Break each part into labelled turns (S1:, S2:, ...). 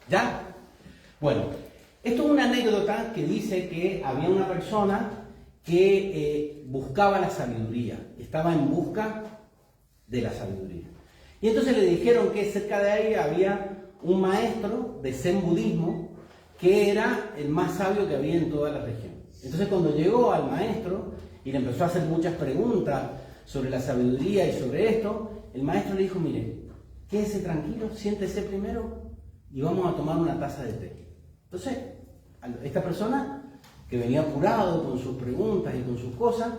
S1: ¿Ya? Bueno, esto es una anécdota que dice que había una persona que buscaba la sabiduría, estaba en busca de la sabiduría. Y entonces le dijeron que cerca de ahí había un maestro de Zen budismo que era el más sabio que había en toda la región. Entonces cuando llegó al maestro y le empezó a hacer muchas preguntas sobre la sabiduría y sobre esto, el maestro le dijo, mire, quédese tranquilo, siéntese primero y vamos a tomar una taza de té. Entonces, esta persona que venía apurado con sus preguntas y con sus cosas,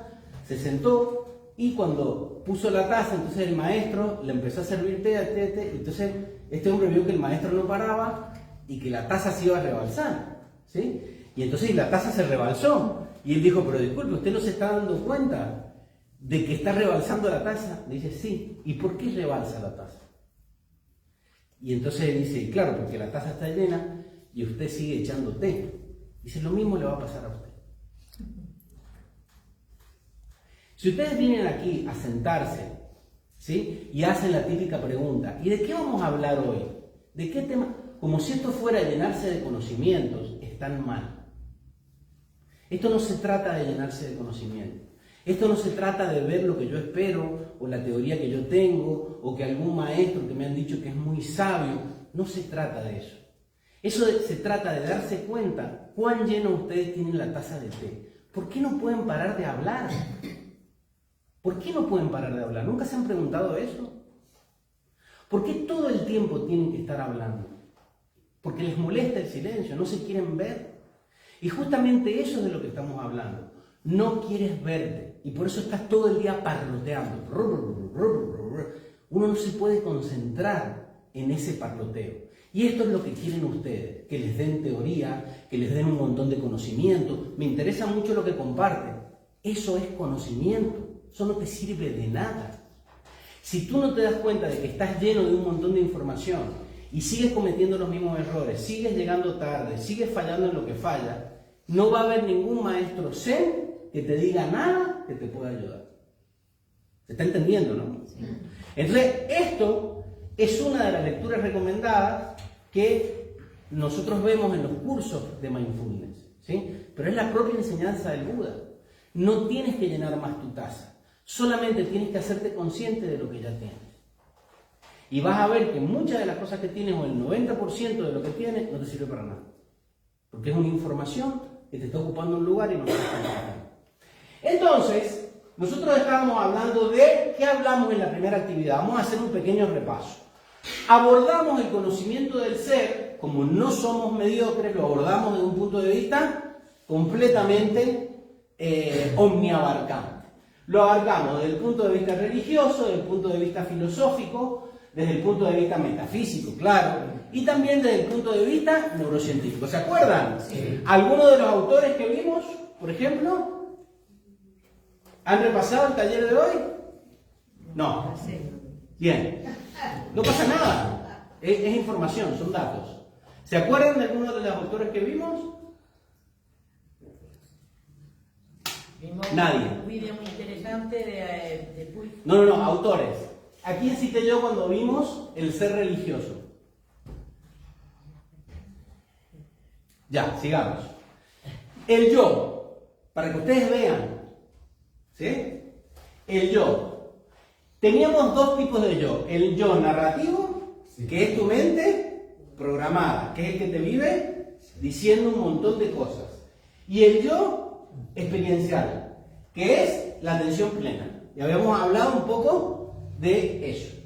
S1: se sentó y cuando puso la taza, entonces el maestro le empezó a servir té, té, entonces este hombre vio que el maestro no paraba y que la taza se iba a rebalsar, ¿sí? Y entonces la taza se rebalsó y él dijo, pero disculpe, ¿usted no se está dando cuenta de que está rebalsando la taza? Le dice, sí. ¿Y por qué rebalsa la taza? Y entonces él dice, claro, porque la taza está llena y usted sigue echando té. Dice, lo mismo le va a pasar a usted. Si ustedes vienen aquí a sentarse, ¿sí? Y hacen la típica pregunta, ¿y de qué vamos a hablar hoy? ¿De qué tema? Como si esto fuera llenarse de conocimientos, están mal. Esto no se trata de llenarse de conocimiento. Esto no se trata de ver lo que yo espero, o la teoría que yo tengo, o que algún maestro que me han dicho que es muy sabio. No se trata de eso. Se trata de darse cuenta cuán lleno ustedes tienen la taza de té. ¿Por qué no pueden parar de hablar? ¿Por qué no pueden parar de hablar? ¿Nunca se han preguntado eso? ¿Por qué todo el tiempo tienen que estar hablando? Porque les molesta el silencio, no se quieren ver. Y justamente eso es de lo que estamos hablando. No quieres verte y por eso estás todo el día parloteando. Uno no se puede concentrar en ese parloteo. Y esto es lo que quieren ustedes, que les den teoría, que les den un montón de conocimiento. Me interesa mucho lo que comparten. Eso es conocimiento, eso no te sirve de nada. Si tú no te das cuenta de que estás lleno de un montón de información y sigues cometiendo los mismos errores, sigues llegando tarde, sigues fallando en lo que falla, no va a haber ningún maestro zen que te diga nada que te pueda ayudar. ¿Se está entendiendo, no? Sí. Entonces, esto es una de las lecturas recomendadas que nosotros vemos en los cursos de mindfulness, ¿sí? Pero es la propia enseñanza del Buda. No tienes que llenar más tu taza, solamente tienes que hacerte consciente de lo que ya tienes. Y vas a ver que muchas de las cosas que tienes, o el 90% de lo que tienes, no te sirve para nada. Porque es una información que te está ocupando un lugar y no te está ocupando. Entonces, nosotros estábamos hablando de, ¿qué hablamos en la primera actividad? Vamos a hacer un pequeño repaso. Abordamos el conocimiento del ser, como no somos mediocres, lo abordamos desde un punto de vista completamente omniabarcante. Lo abarcamos desde el punto de vista religioso, desde el punto de vista filosófico, desde el punto de vista metafísico, claro, y también desde el punto de vista neurocientífico. ¿Se acuerdan? Sí. ¿Algunos de los autores que vimos, por ejemplo, han repasado el taller de hoy? No. Bien. No pasa nada. Es información, son datos. ¿Se acuerdan de algunos de los autores que vimos? Nadie.
S2: Un vídeo muy interesante de Puig.
S1: No, autores. ¿A quién cité yo cuando vimos el ser religioso? Ya, sigamos. El yo, para que ustedes vean, ¿sí? El yo. Teníamos dos tipos de yo. El yo narrativo, que es tu mente programada, que es el que te vive diciendo un montón de cosas. Y el yo experiencial, que es la atención plena. Y habíamos hablado un poco de eso.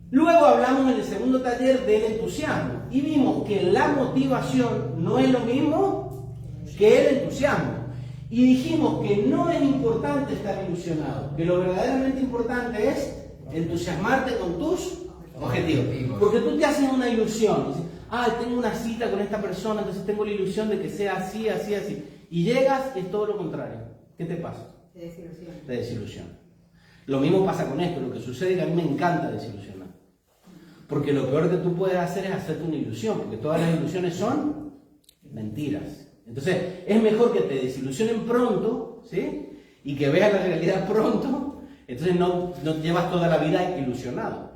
S1: Luego hablamos en el segundo taller del entusiasmo y vimos que la motivación no es lo mismo que el entusiasmo. Y dijimos que no es importante estar ilusionado, que lo verdaderamente importante es entusiasmarte con tus objetivos. Porque tú te haces una ilusión, dices, tengo una cita con esta persona, entonces tengo la ilusión de que sea así, así, así. Y llegas y es todo lo contrario. ¿Qué te pasa?
S2: Te desilusiona.
S1: Te desilusiona. Lo mismo pasa con esto, lo que sucede es que a mí me encanta desilusionar. Porque lo peor que tú puedes hacer es hacerte una ilusión, porque todas las ilusiones son mentiras. Entonces, es mejor que te desilusionen pronto, ¿sí? Y que veas la realidad pronto, entonces no llevas toda la vida ilusionado.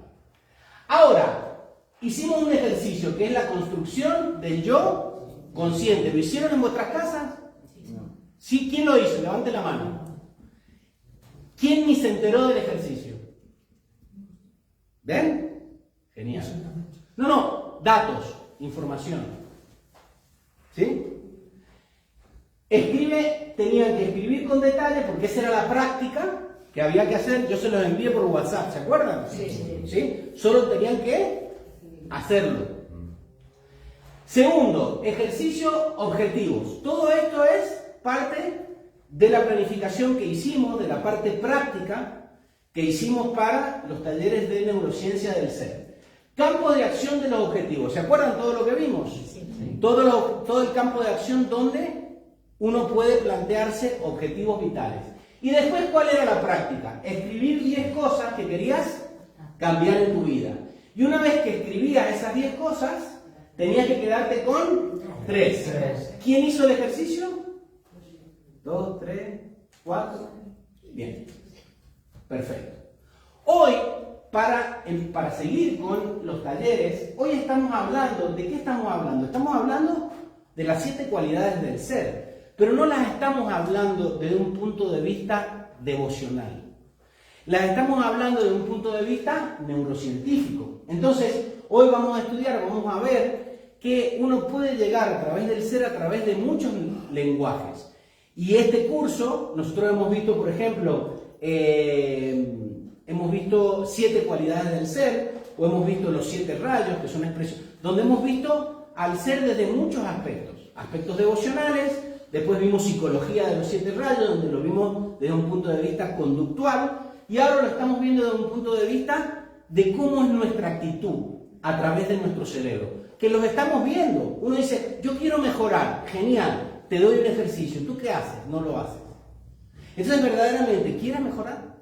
S1: Ahora, hicimos un ejercicio que es la construcción del yo consciente. ¿Lo hicieron en vuestras casas? ¿Sí? ¿Quién lo hizo? Levante la mano. ¿Quién ni se enteró del ejercicio? ¿Ven? Genial. No, datos, información. ¿Sí? Tenían que escribir con detalle porque esa era la práctica que había que hacer. Yo se los envié por WhatsApp, ¿se acuerdan? Sí. Solo tenían que hacerlo. Segundo, ejercicio objetivos. Todo esto es parte de la planificación que hicimos, de la parte práctica que hicimos para los talleres de neurociencia del ser. Campo de acción de los objetivos. ¿Se acuerdan todo lo que vimos? Sí. Todo el campo de acción donde uno puede plantearse objetivos vitales. Y después, ¿cuál era la práctica? Escribir 10 cosas que querías cambiar en tu vida. Y una vez que escribías esas 10 cosas, tenías que quedarte con 3. ¿Quién hizo el ejercicio? 2, 3, 4. Bien. Perfecto. Hoy, para seguir con los talleres, hoy estamos hablando, ¿de qué estamos hablando? Estamos hablando de las 7 cualidades del ser. Pero no las estamos hablando desde un punto de vista devocional. Las estamos hablando desde un punto de vista neurocientífico. Entonces, hoy vamos a ver que uno puede llegar a través del ser, a través de muchos lenguajes. Y este curso, nosotros hemos visto, por ejemplo, hemos visto 7 cualidades del ser, o hemos visto los 7 rayos, que son expresiones, donde hemos visto al ser desde muchos aspectos. Aspectos devocionales. Después vimos psicología de los 7 rayos, donde lo vimos desde un punto de vista conductual, y ahora lo estamos viendo desde un punto de vista de cómo es nuestra actitud a través de nuestro cerebro. Que los estamos viendo. Uno dice, yo quiero mejorar, genial, te doy un ejercicio. ¿Tú qué haces? No lo haces. Entonces, ¿verdaderamente quieres mejorar?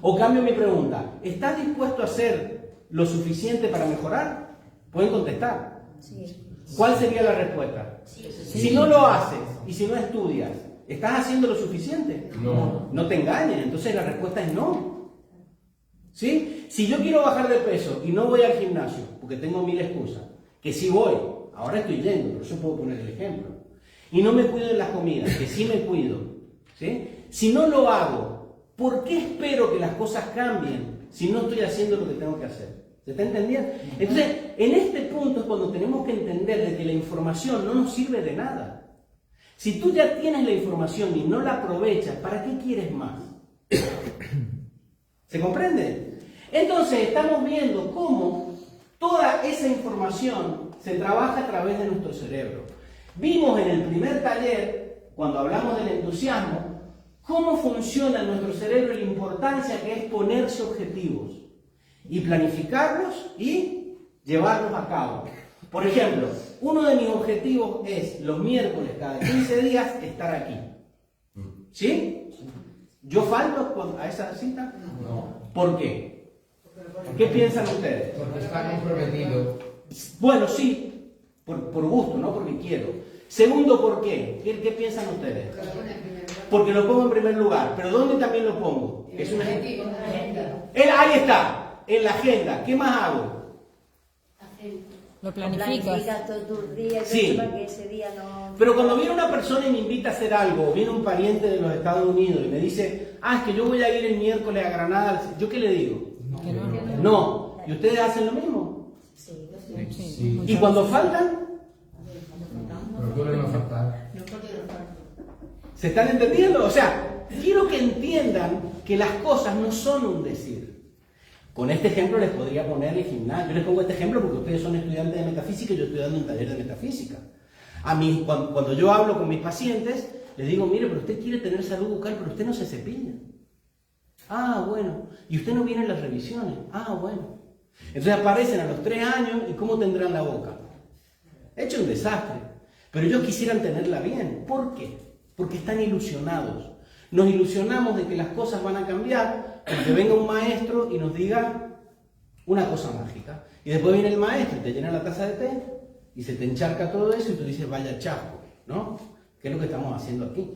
S1: O cambio mi pregunta, ¿estás dispuesto a hacer lo suficiente para mejorar? Pueden contestar. Sí. ¿Cuál sería la respuesta? Sí. Si no lo haces y si no estudias, ¿estás haciendo lo suficiente? No. No te engañes, entonces la respuesta es no. ¿Sí? Si yo quiero bajar de peso y no voy al gimnasio, porque tengo 1000 excusas, que sí voy, ahora estoy yendo, pero yo puedo poner el ejemplo, y no me cuido en las comidas, que sí me cuido, ¿sí? Si no lo hago, ¿por qué espero que las cosas cambien si no estoy haciendo lo que tengo que hacer? ¿Se está entendiendo? Entonces, en este punto es cuando tenemos que entender de que la información no nos sirve de nada. Si tú ya tienes la información y no la aprovechas, ¿para qué quieres más? ¿Se comprende? Entonces, estamos viendo cómo toda esa información se trabaja a través de nuestro cerebro. Vimos en el primer taller, cuando hablamos del entusiasmo, cómo funciona nuestro cerebro y la importancia que es ponerse objetivos y planificarlos y llevarlos a cabo. Por ejemplo, uno de mis objetivos es los miércoles cada 15 días estar aquí. ¿Sí? ¿Yo falto a esa cita? No. ¿Por qué? ¿Qué piensan ustedes?
S3: Porque está comprometido.
S1: Bueno, sí, por gusto, no porque quiero. Segundo, ¿por qué? ¿Qué piensan ustedes? Porque lo pongo en primer lugar. ¿Pero dónde también lo pongo? Es una... Ahí está. En la agenda, ¿qué más hago?
S4: Lo planificas
S2: todos tus días,
S1: sí.
S2: Para que ese día no...
S1: Pero cuando viene una persona y me invita a hacer algo, o viene un pariente de los Estados Unidos y me dice, es que yo voy a ir el miércoles a Granada, ¿yo qué le digo? No. ¿Y ustedes hacen lo mismo?
S2: Sí.
S3: Sí.
S1: ¿Y cuando faltan?
S3: Procuren no faltar.
S1: ¿Se están entendiendo? O sea, quiero que entiendan que las cosas no son un decir. Con este ejemplo les podría poner el gimnasio. Yo les pongo este ejemplo porque ustedes son estudiantes de metafísica y yo estoy dando un taller de metafísica. A mí, cuando yo hablo con mis pacientes, les digo, mire, pero usted quiere tener salud bucal, pero usted no se cepilla. Ah, bueno. Y usted no viene a las revisiones. Ah, bueno. Entonces aparecen a los 3 años y ¿cómo tendrán la boca? Hecho un desastre. Pero ellos quisieran tenerla bien. ¿Por qué? Porque están ilusionados. Nos ilusionamos de que las cosas van a cambiar, que venga un maestro y nos diga una cosa mágica. Y después viene el maestro y te llena la taza de té y se te encharca todo eso y tú dices, vaya chasco, ¿no? ¿Qué es lo que estamos haciendo aquí?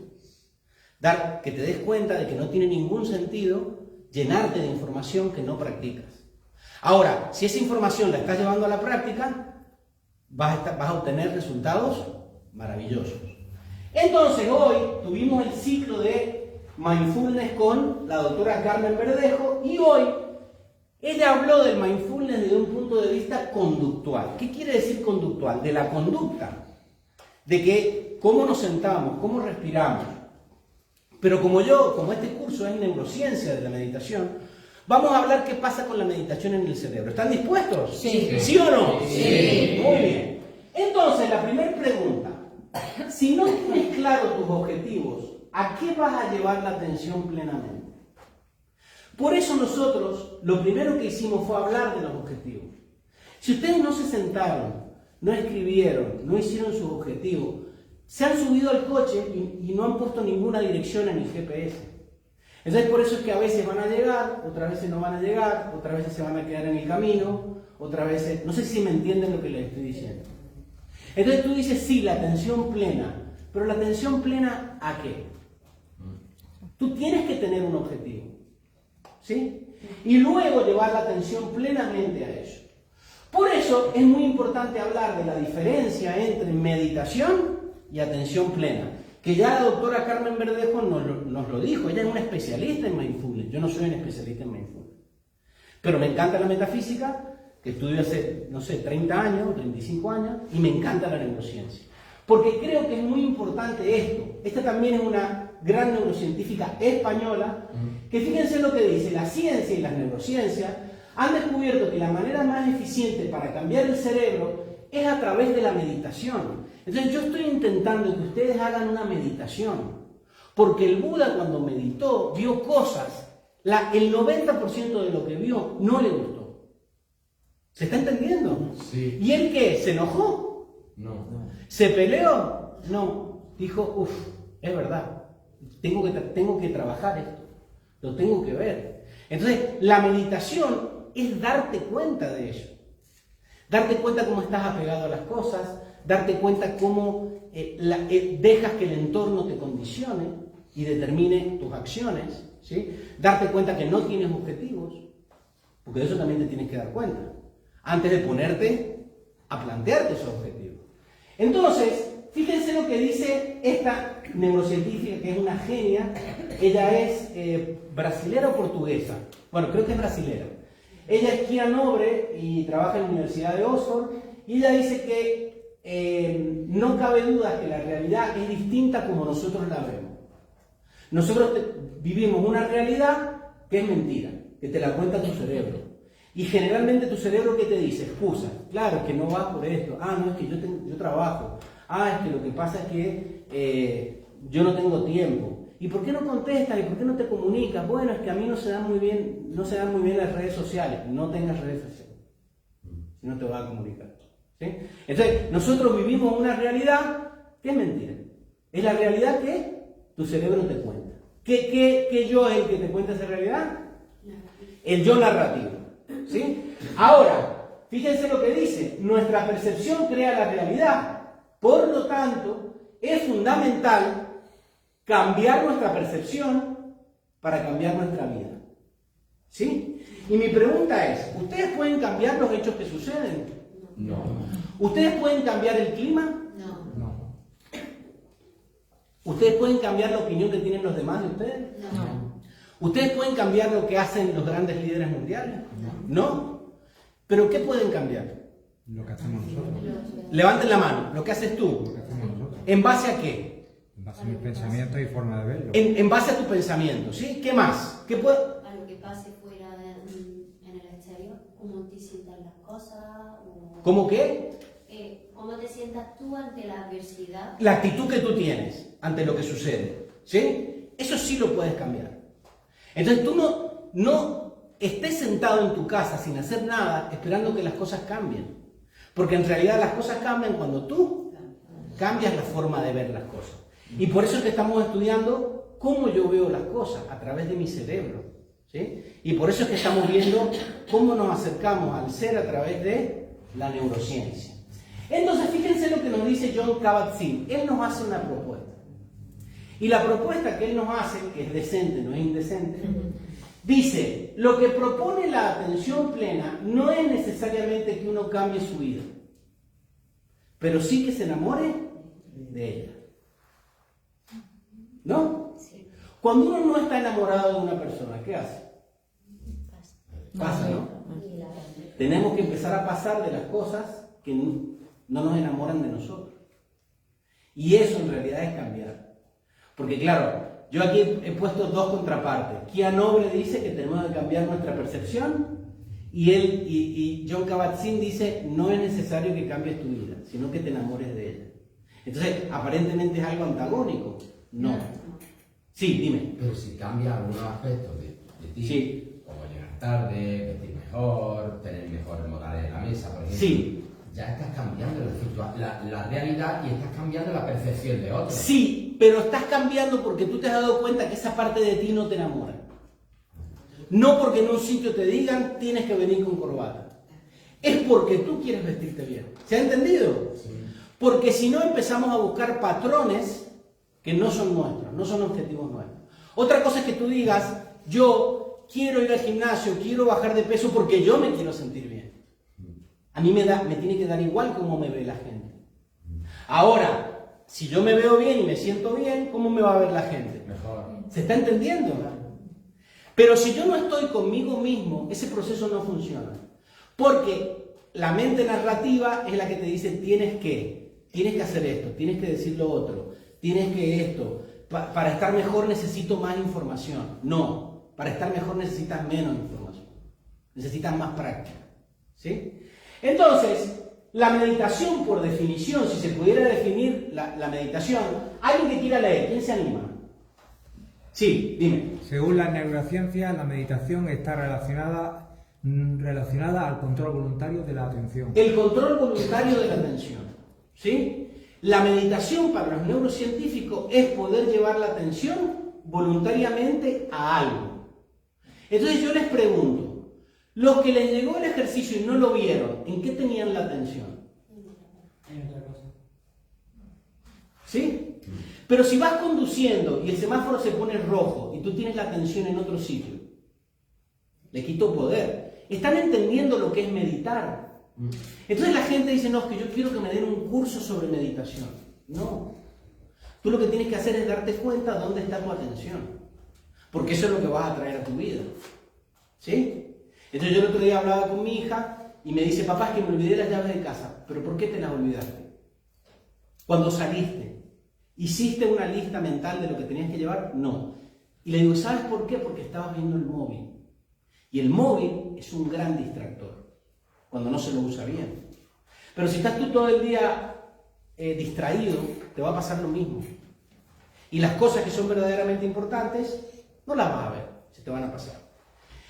S1: Que te des cuenta de que no tiene ningún sentido llenarte de información que no practicas. Ahora, si esa información la estás llevando a la práctica, vas a obtener resultados maravillosos. Entonces, hoy tuvimos el ciclo de Mindfulness con la doctora Carmen Verdejo y hoy ella habló del Mindfulness desde un punto de vista conductual. ¿Qué quiere decir conductual? De la conducta, de que cómo nos sentamos, cómo respiramos. Pero como este curso es neurociencia de la meditación, vamos a hablar qué pasa con la meditación en el cerebro. ¿Están dispuestos?
S4: Sí.
S1: ¿Sí o no?
S3: Sí.
S1: Muy bien. Entonces, la primera pregunta. Si no tienes claro tus objetivos, ¿a qué vas a llevar la atención plenamente? Por eso nosotros, lo primero que hicimos fue hablar de los objetivos. Si ustedes no se sentaron, no escribieron, no hicieron sus objetivos, se han subido al coche y no han puesto ninguna dirección en el GPS. Entonces por eso es que a veces van a llegar, otras veces no van a llegar, otras veces se van a quedar en el camino, otras veces... No sé si me entienden lo que les estoy diciendo. Entonces tú dices, sí, la atención plena, pero ¿la atención plena a qué? Tú tienes que tener un objetivo, ¿sí? Y luego llevar la atención plenamente a ello. Por eso es muy importante hablar de la diferencia entre meditación y atención plena, que ya la doctora Carmen Verdejo nos lo dijo. Ella es una especialista en Mindfulness. Yo no soy un especialista en Mindfulness, pero me encanta la metafísica, que estudio hace, no sé, 30 años o 35 años, y me encanta la neurociencia. Porque creo que es muy importante esto. Esta también es una gran neurocientífica española, que fíjense lo que dice, la ciencia y las neurociencias han descubierto que la manera más eficiente para cambiar el cerebro es a través de la meditación. Entonces yo estoy intentando que ustedes hagan una meditación, porque el Buda cuando meditó vio cosas, el 90% de lo que vio no le gustó. ¿Se está entendiendo?
S3: Sí.
S1: ¿Y él qué? ¿Se enojó?
S3: No.
S1: ¿Se peleó? No. Dijo, uff, es verdad, tengo que trabajar esto, lo tengo que ver. Entonces, la meditación es darte cuenta de ello. Darte cuenta cómo estás apegado a las cosas, darte cuenta cómo dejas que el entorno te condicione y determine tus acciones, ¿sí? Darte cuenta que no tienes objetivos, porque de eso también te tienes que dar cuenta, antes de ponerte a plantearte esos objetivos. Entonces, fíjense lo que dice esta neurocientífica, que es una genia. Ella es brasilera o portuguesa. Bueno, creo que es brasilera. Ella es Kia Nobre y trabaja en la Universidad de Oxford. Y ella dice que no cabe duda que la realidad es distinta como nosotros la vemos. Nosotros vivimos una realidad que es mentira, que te la cuenta tu cerebro. Y generalmente tu cerebro, ¿qué te dice? Excusa. Claro, es que no vas por esto. Ah, no, es que yo trabajo. Ah, es que lo que pasa es que yo no tengo tiempo. ¿Y por qué no contestas? ¿Y por qué no te comunicas? Bueno, es que a mí no se dan muy bien las redes sociales. No tengas redes sociales, si no te vas a comunicar. ¿Sí? Entonces, nosotros vivimos una realidad que es mentira. Es la realidad que tu cerebro te cuenta. ¿Qué yo es el que te cuenta esa realidad? El yo narrativo. ¿Sí? Ahora, fíjense lo que dice. Nuestra percepción crea la realidad. Por lo tanto, es fundamental cambiar nuestra percepción para cambiar nuestra vida. ¿Sí? Y mi pregunta es, ¿ustedes pueden cambiar los hechos que suceden?
S3: No.
S1: ¿Ustedes pueden cambiar el clima?
S3: No.
S1: ¿Ustedes pueden cambiar la opinión que tienen los demás de ustedes?
S4: No.
S1: ¿Ustedes pueden cambiar lo que hacen los grandes líderes mundiales? ¿No? ¿Pero qué pueden cambiar?
S5: Lo que hacemos nosotros.
S1: Levanten la mano, lo que haces tú.
S5: Lo que hacemos nosotros.
S1: ¿En base a qué?
S5: En base a mi pensamiento y forma de verlo.
S1: En base a tu pensamiento, ¿sí? ¿Qué más? ¿Qué puede...?
S6: A lo que pase fuera en el exterior, cómo te sientas las cosas.
S1: ¿Cómo qué?
S6: Cómo te sientas tú ante la adversidad.
S1: La actitud que tú tienes ante lo que sucede, ¿sí? Eso sí lo puedes cambiar. Entonces tú no estés sentado en tu casa sin hacer nada esperando que las cosas cambien. Porque en realidad las cosas cambian cuando tú cambias la forma de ver las cosas. Y por eso es que estamos estudiando cómo yo veo las cosas a través de mi cerebro, ¿sí? Y por eso es que estamos viendo cómo nos acercamos al ser a través de la neurociencia. Entonces fíjense lo que nos dice Jon Kabat-Zinn. Él nos hace una propuesta. Y la propuesta que él nos hace, que es decente, no es indecente, Dice, lo que propone la atención plena no es necesariamente que uno cambie su vida, pero sí que se enamore de ella. ¿No? Cuando uno no está enamorado de una persona, ¿qué hace? Pasa, ¿no? Tenemos que empezar a pasar de las cosas que no nos enamoran de nosotros. Y eso en realidad es cambiar. Porque claro, yo aquí he puesto dos contrapartes. Kia Noble dice que tenemos que cambiar nuestra percepción y John Kabat-Zinn dice no es necesario que cambies tu vida, sino que te enamores de ella. Entonces, aparentemente es algo antagónico. No. Sí, dime.
S3: Pero si cambia algunos aspectos de ti,
S1: Sí.
S3: como llegar tarde, vestir mejor, tener mejores modales en la mesa, por ejemplo,
S1: Sí.
S3: ya estás cambiando la realidad y estás cambiando la percepción de otros.
S1: Sí, pero estás cambiando porque tú te has dado cuenta que esa parte de ti no te enamora. No porque en un sitio te digan tienes que venir con corbata. Es porque tú quieres vestirte bien. ¿Se ha entendido?
S3: Sí.
S1: Porque si no empezamos a buscar patrones que no son nuestros, no son objetivos nuestros. Otra cosa es que tú digas, yo quiero ir al gimnasio, quiero bajar de peso porque yo me quiero sentir bien. A mí me tiene que dar igual cómo me ve la gente. Ahora, si yo me veo bien y me siento bien, ¿cómo me va a ver la gente?
S3: Mejor.
S1: ¿Se está entendiendo? Pero si yo no estoy conmigo mismo, ese proceso no funciona. Porque la mente narrativa es la que te dice tienes que hacer esto, tienes que decir lo otro, tienes que esto. Para estar mejor necesito más información. No, para estar mejor necesitas menos información. Necesitas más práctica. ¿Sí? Entonces, la meditación, por definición, si se pudiera definir la meditación, alguien que quiera leer, ¿quién se anima? Sí, dime.
S5: Según la neurociencia, la meditación está relacionada al control voluntario de la atención.
S1: El control voluntario de la atención. ¿Sí? La meditación para los neurocientíficos es poder llevar la atención voluntariamente a algo. Entonces yo les pregunto, los que les llegó el ejercicio y no lo vieron, ¿en qué tenían la atención?
S7: En otra cosa.
S1: ¿Sí? Pero si vas conduciendo y el semáforo se pone rojo y tú tienes la atención en otro sitio, le quito poder. ¿Están entendiendo lo que es meditar? Entonces la gente dice, no, es que yo quiero que me den un curso sobre meditación. No. Tú lo que tienes que hacer es darte cuenta dónde está tu atención. Porque eso es lo que vas a traer a tu vida. ¿Sí? Entonces yo el otro día hablaba con mi hija y me dice, papá, es que me olvidé las llaves de casa. ¿Pero por qué te las olvidaste? Cuando saliste, ¿hiciste una lista mental de lo que tenías que llevar? No. Y le digo, ¿sabes por qué? Porque estabas viendo el móvil. Y el móvil es un gran distractor, cuando no se lo usa bien. Pero si estás tú todo el día distraído, te va a pasar lo mismo. Y las cosas que son verdaderamente importantes, no las vas a ver, se te van a pasar.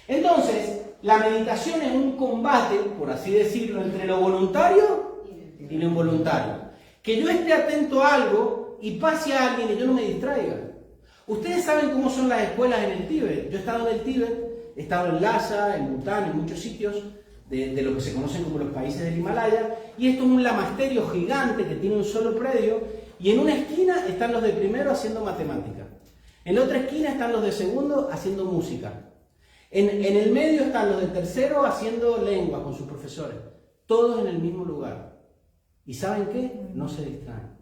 S1: Entonces, la meditación es un combate, por así decirlo, entre lo voluntario y lo involuntario. Que yo esté atento a algo y pase a alguien y yo no me distraiga. Ustedes saben cómo son las escuelas en el Tíbet. Yo he estado en el Tíbet, he estado en Lhasa, en Bután, en muchos sitios de lo que se conocen como los países del Himalaya, y esto es un lamasterio gigante que tiene un solo predio, y en una esquina están los de primero haciendo matemática, en la otra esquina están los de segundo haciendo música, en el medio están los de tercero haciendo lengua con sus profesores, todos en el mismo lugar. ¿Y saben qué? No se distraen.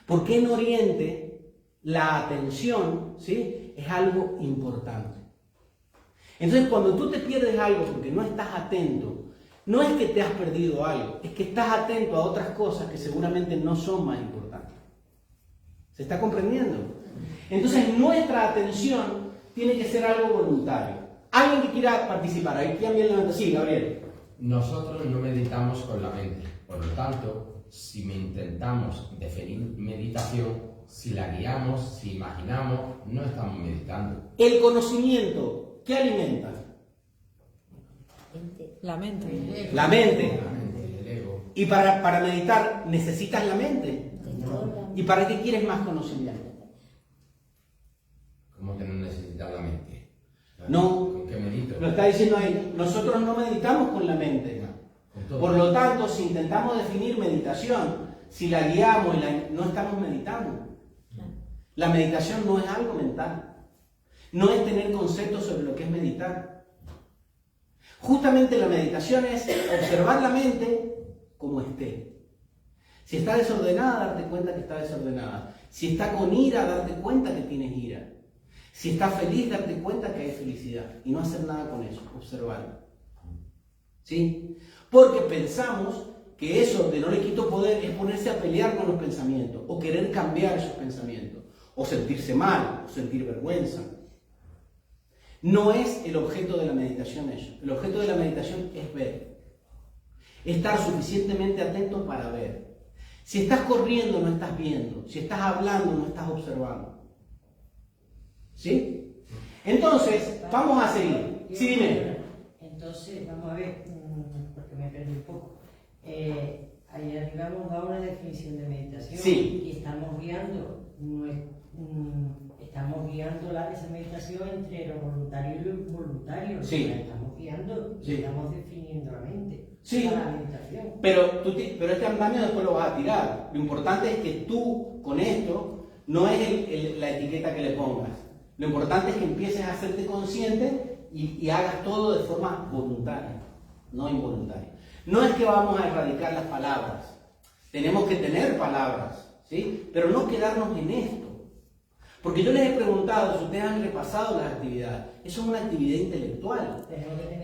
S1: Porque en Oriente la atención, ¿sí?, es algo importante. Entonces, cuando tú te pierdes algo porque no estás atento, no es que te has perdido algo, es que estás atento a otras cosas que seguramente no son más importantes. ¿Se está comprendiendo? Entonces, nuestra atención tiene que ser algo voluntario. ¿Alguien que quiera participar? Ahí también levanta. Sí, Gabriel.
S3: Nosotros no meditamos con la mente. Por lo tanto, si intentamos definir meditación, si la guiamos, si imaginamos, no estamos meditando.
S1: El conocimiento, ¿qué alimenta?
S4: La mente.
S1: La mente.
S3: La mente, el ego.
S1: Y para meditar, ¿necesitas la mente? ¿Y para qué quieres más conocimiento?
S3: ¿Cómo que no necesitas la mente?
S1: No.
S3: ¿Con qué medito?
S1: Lo está diciendo ahí. Nosotros no meditamos con la mente.
S3: Con todo.
S1: Por lo tanto, si intentamos definir meditación, si la guiamos, no estamos meditando. La meditación no es algo mental. no es tener conceptos sobre lo que es meditar. Justamente la meditación es observar la mente como esté. Si está desordenada, darte cuenta que está desordenada. Si está con ira, darte cuenta que tienes ira. Si está feliz, darte cuenta que hay felicidad. Y no hacer nada con eso, observarlo. ¿Sí? Porque pensamos que eso de no le quito poder es ponerse a pelear con los pensamientos, o querer cambiar esos pensamientos, o sentirse mal, o sentir vergüenza. No es el objeto de la meditación eso. El objeto de la meditación es ver. Estar suficientemente atento para ver. Si estás corriendo, no estás viendo. Si estás hablando, no estás observando. ¿Sí? Entonces, vamos a seguir. Sí, dime.
S7: Entonces, vamos a ver, porque me perdí un poco. Ahí arriba hemos dado una definición de meditación.
S1: Sí.
S7: Y estamos guiando, esa meditación entre lo voluntario y lo involuntario.
S1: Sí.
S7: La estamos guiando,
S1: Sí.
S7: estamos definiendo la mente.
S1: Sí.
S7: Para la meditación.
S1: Pero este andamio después lo vas a tirar. Lo importante es que tú, con esto, no es la etiqueta que le pongas. Lo importante es que empieces a hacerte consciente y hagas todo de forma voluntaria, no involuntaria. No es que vamos a erradicar las palabras. Tenemos que tener palabras, ¿sí? Pero no quedarnos en esto. Porque yo les he preguntado si ustedes han repasado las actividades. Eso es una actividad intelectual,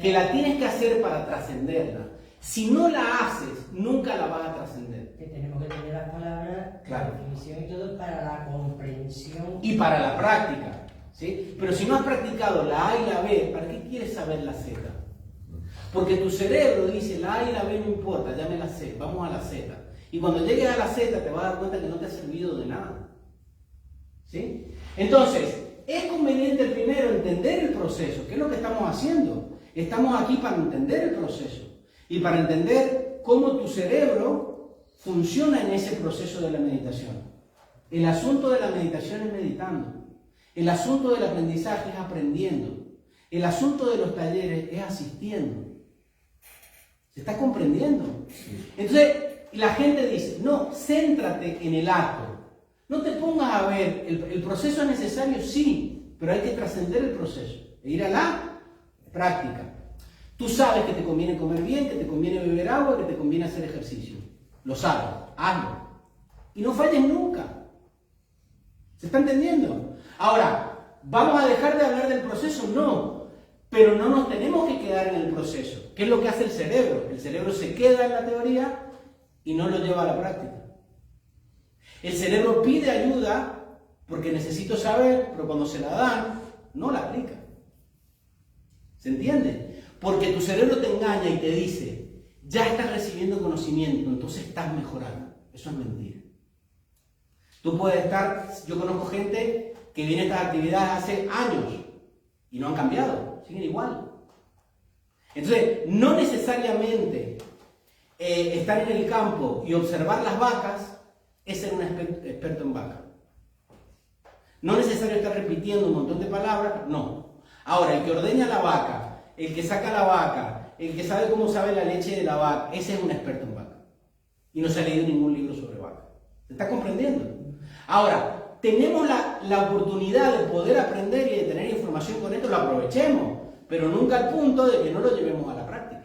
S1: que la tienes que hacer para trascenderla. Si no la haces, nunca la vas a trascender.
S7: Que tenemos que tener las palabras,
S1: Claro.
S7: la definición y todo para la comprensión.
S1: Y para la práctica, ¿sí? Pero si no has practicado la A y la B, ¿para qué quieres saber la Z? Porque tu cerebro dice, la A y la B no importa, ya me la sé, vamos a la Z. Y cuando llegues a la Z te vas a dar cuenta que no te ha servido de nada. ¿Sí? Entonces, es conveniente primero entender el proceso. ¿Qué es lo que estamos haciendo? Estamos aquí para entender el proceso y para entender cómo tu cerebro funciona en ese proceso de la meditación. El asunto de la meditación es meditando. El asunto del aprendizaje es aprendiendo. El asunto de los talleres es asistiendo. ¿Se está comprendiendo? Entonces, la gente dice, no, céntrate en el acto. No te pongas a ver, el proceso es necesario, sí, pero hay que trascender el proceso e ir a la práctica. Tú sabes que te conviene comer bien, que te conviene beber agua, que te conviene hacer ejercicio. Lo sabes, hazlo. Y no falles nunca. ¿Se está entendiendo? Ahora, ¿vamos a dejar de hablar del proceso? No, pero no nos tenemos que quedar en el proceso. ¿Qué es lo que hace el cerebro? El cerebro se queda en la teoría y no lo lleva a la práctica. El cerebro pide ayuda porque necesito saber, pero cuando se la dan, no la aplica. ¿Se entiende? Porque tu cerebro te engaña y te dice, ya estás recibiendo conocimiento, entonces estás mejorando. Eso es mentira. Tú puedes estar, yo conozco gente que viene a estas actividades hace años y no han cambiado, siguen igual. Entonces, no necesariamente estar en el campo y observar las vacas es ser un experto en vaca. No es necesario estar repitiendo un montón de palabras, no. Ahora, el que ordeña la vaca, el que saca la vaca, el que sabe cómo sabe la leche de la vaca, ese es un experto en vaca. Y no se ha leído ningún libro sobre vaca. ¿Se está comprendiendo? Ahora, tenemos la oportunidad de poder aprender y de tener información con esto, lo aprovechemos, pero nunca al punto de que no lo llevemos a la práctica.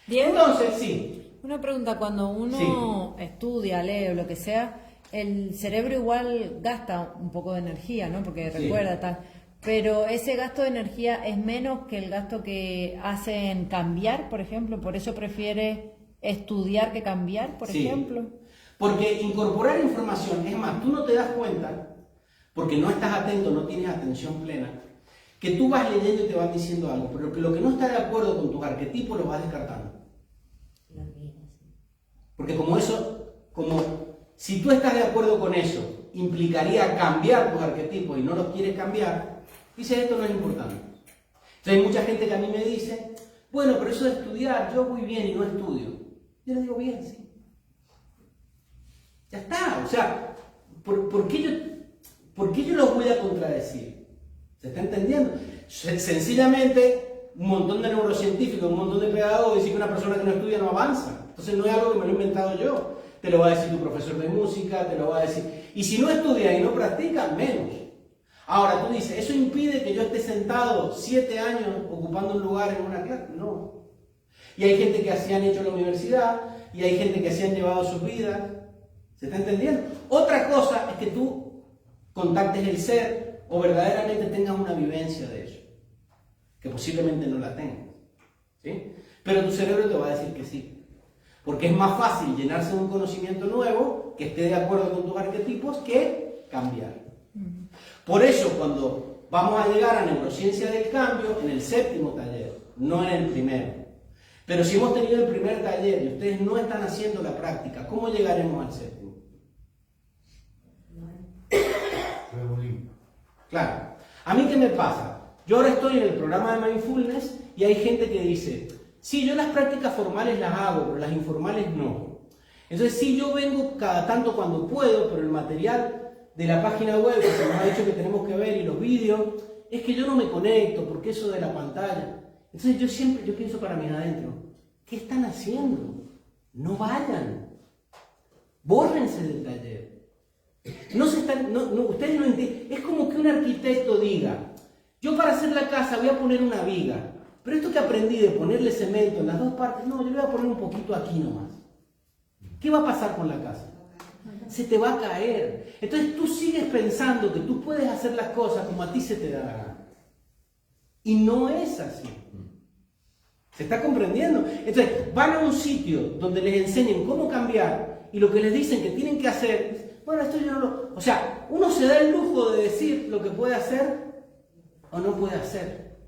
S4: Diego,
S1: Entonces, sí.
S4: una pregunta, cuando uno estudia, lee o lo que sea, el cerebro igual gasta un poco de energía, ¿no? Porque
S1: Sí.
S4: recuerda tal. Pero ese gasto de energía es menos que el gasto que hacen cambiar, por ejemplo. Por eso prefiere estudiar que cambiar, por
S1: Sí.
S4: ejemplo.
S1: Porque incorporar información, es más, tú no te das cuenta, porque no estás atento, no tienes atención plena, que tú vas leyendo y te van diciendo algo, pero que lo que no está de acuerdo con tus arquetipos lo vas descartando. Porque como si tú estás de acuerdo con eso, implicaría cambiar tus arquetipos y no los quieres cambiar, dices, esto no es importante. Entonces hay mucha gente que a mí me dice, bueno, pero eso de estudiar, yo voy bien y no estudio. Yo le digo, bien, sí. Ya está, o sea, ¿por qué yo los voy a contradecir? ¿Se está entendiendo? Sencillamente, un montón de neurocientíficos, un montón de pedagogos dicen que una persona que no estudia no avanza. Entonces no es algo que me lo he inventado yo. Te lo va a decir tu profesor de música, te lo va a decir. Y si no estudia y no practica, menos. Ahora tú dices, ¿eso impide que yo esté sentado 7 años ocupando un lugar en una clase? No. Y hay gente que así han hecho la universidad, y hay gente que así han llevado sus vidas. ¿Se está entendiendo? Otra cosa es que tú contactes el ser o verdaderamente tengas una vivencia de eso, que posiblemente no la tengas, ¿sí? Pero tu cerebro te va a decir que sí, porque es más fácil llenarse de un conocimiento nuevo que esté de acuerdo con tus arquetipos que cambiar. Por eso cuando vamos a llegar a neurociencia del cambio en el 7º taller, no en el primero. Pero si hemos tenido el primer taller y ustedes no están haciendo la práctica, ¿cómo llegaremos al 7º? Claro. ¿A mí qué me pasa? Yo ahora estoy en el programa de Mindfulness y hay gente que dice, sí, yo las prácticas formales las hago, pero las informales no. Entonces sí, yo vengo cada tanto cuando puedo, pero el material de la página web que se nos ha dicho que tenemos que ver y los vídeos, es que yo no me conecto porque eso de la pantalla. Entonces yo pienso para mí adentro, ¿qué están haciendo? No vayan. Bórrense del taller. Ustedes no entienden. Es como que un arquitecto diga, yo para hacer la casa voy a poner una viga, pero esto que aprendí de ponerle cemento en las dos partes, no, yo le voy a poner un poquito aquí nomás. ¿Qué va a pasar con la casa? Se te va a caer. Entonces tú sigues pensando que tú puedes hacer las cosas como a ti se te da la gana. Y no es así. ¿Se está comprendiendo? Entonces van a un sitio donde les enseñen cómo cambiar y lo que les dicen que tienen que hacer, bueno, esto yo no lo... O sea, uno se da el lujo de decir lo que puede hacer o no puede hacer.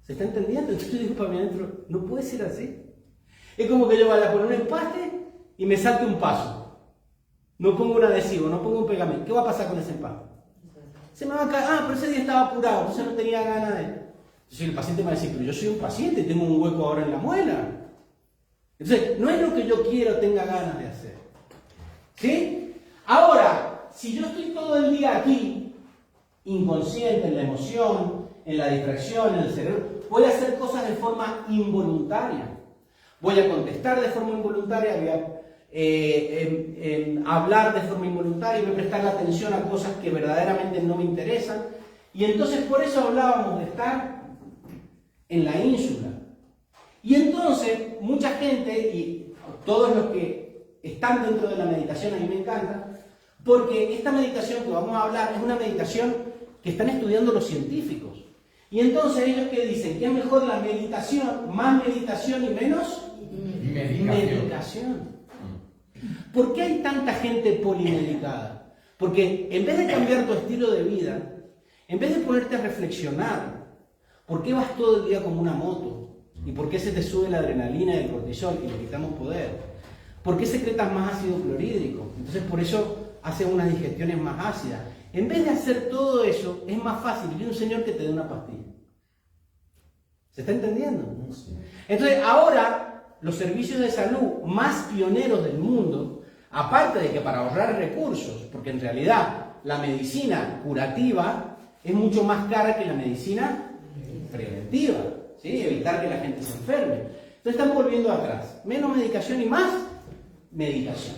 S1: ¿Se está entendiendo? Entonces yo digo para mí adentro, no puede ser así. Es como que yo vaya a poner un empaste y me salte un paso. No pongo un adhesivo, no pongo un pegamento. ¿Qué va a pasar con ese empaste? Se me va a caer. Pero ese día estaba apurado, entonces no tenía ganas de... Entonces el paciente me va a decir, pero yo soy un paciente, tengo un hueco ahora en la muela. Entonces, no es lo que yo quiero o tenga ganas de hacer. ¿Sí? Ahora, si yo estoy todo el día aquí, inconsciente, en la emoción, en la distracción, en el cerebro, voy a hacer cosas de forma involuntaria. Voy a contestar de forma involuntaria, voy a hablar de forma involuntaria, voy a prestar la atención a cosas que verdaderamente no me interesan. Y entonces por eso hablábamos de estar en la ínsula. Y entonces mucha gente, y todos los que están dentro de la meditación, a mí me encanta, porque esta meditación que vamos a hablar es una meditación que están estudiando los científicos. Y entonces ellos que dicen que es mejor la meditación, más meditación y menos medicación. ¿Por qué hay tanta gente polimedicada? Porque en vez de cambiar tu estilo de vida, en vez de ponerte a reflexionar, ¿por qué vas todo el día como una moto? ¿Y por qué se te sube la adrenalina y el cortisol y le quitamos poder? ¿Por qué secretas más ácido clorhídrico? Entonces por eso haces unas digestiones más ácidas. En vez de hacer todo eso, es más fácil que un señor que te dé una pastilla. ¿Se está entendiendo? Entonces ahora los servicios de salud más pioneros del mundo, aparte de que para ahorrar recursos, porque en realidad la medicina curativa es mucho más cara que la medicina preventiva, ¿sí? Evitar que la gente se enferme. Entonces están volviendo atrás. Menos medicación y más medicación.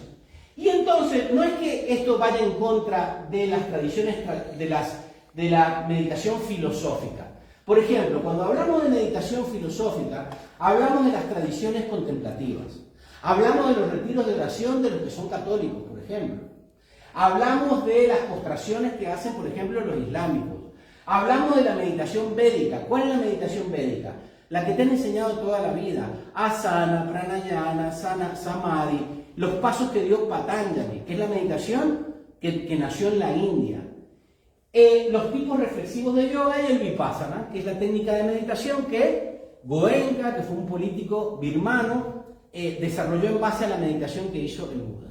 S1: Y entonces no es que esto vaya en contra de las tradiciones, de la meditación filosófica. Por ejemplo, cuando hablamos de meditación filosófica, hablamos de las tradiciones contemplativas. Hablamos de los retiros de oración de los que son católicos, por ejemplo. Hablamos de las postraciones que hacen, por ejemplo, los islámicos. Hablamos de la meditación védica. ¿Cuál es la meditación védica? La que te han enseñado toda la vida. Asana, pranayana, samadhi. Los pasos que dio Patanjali, que es la meditación que nació en la India. Los tipos reflexivos de yoga y el vipassana, que es la técnica de meditación que Goenka, que fue un político birmano, desarrolló en base a la meditación que hizo el Buda.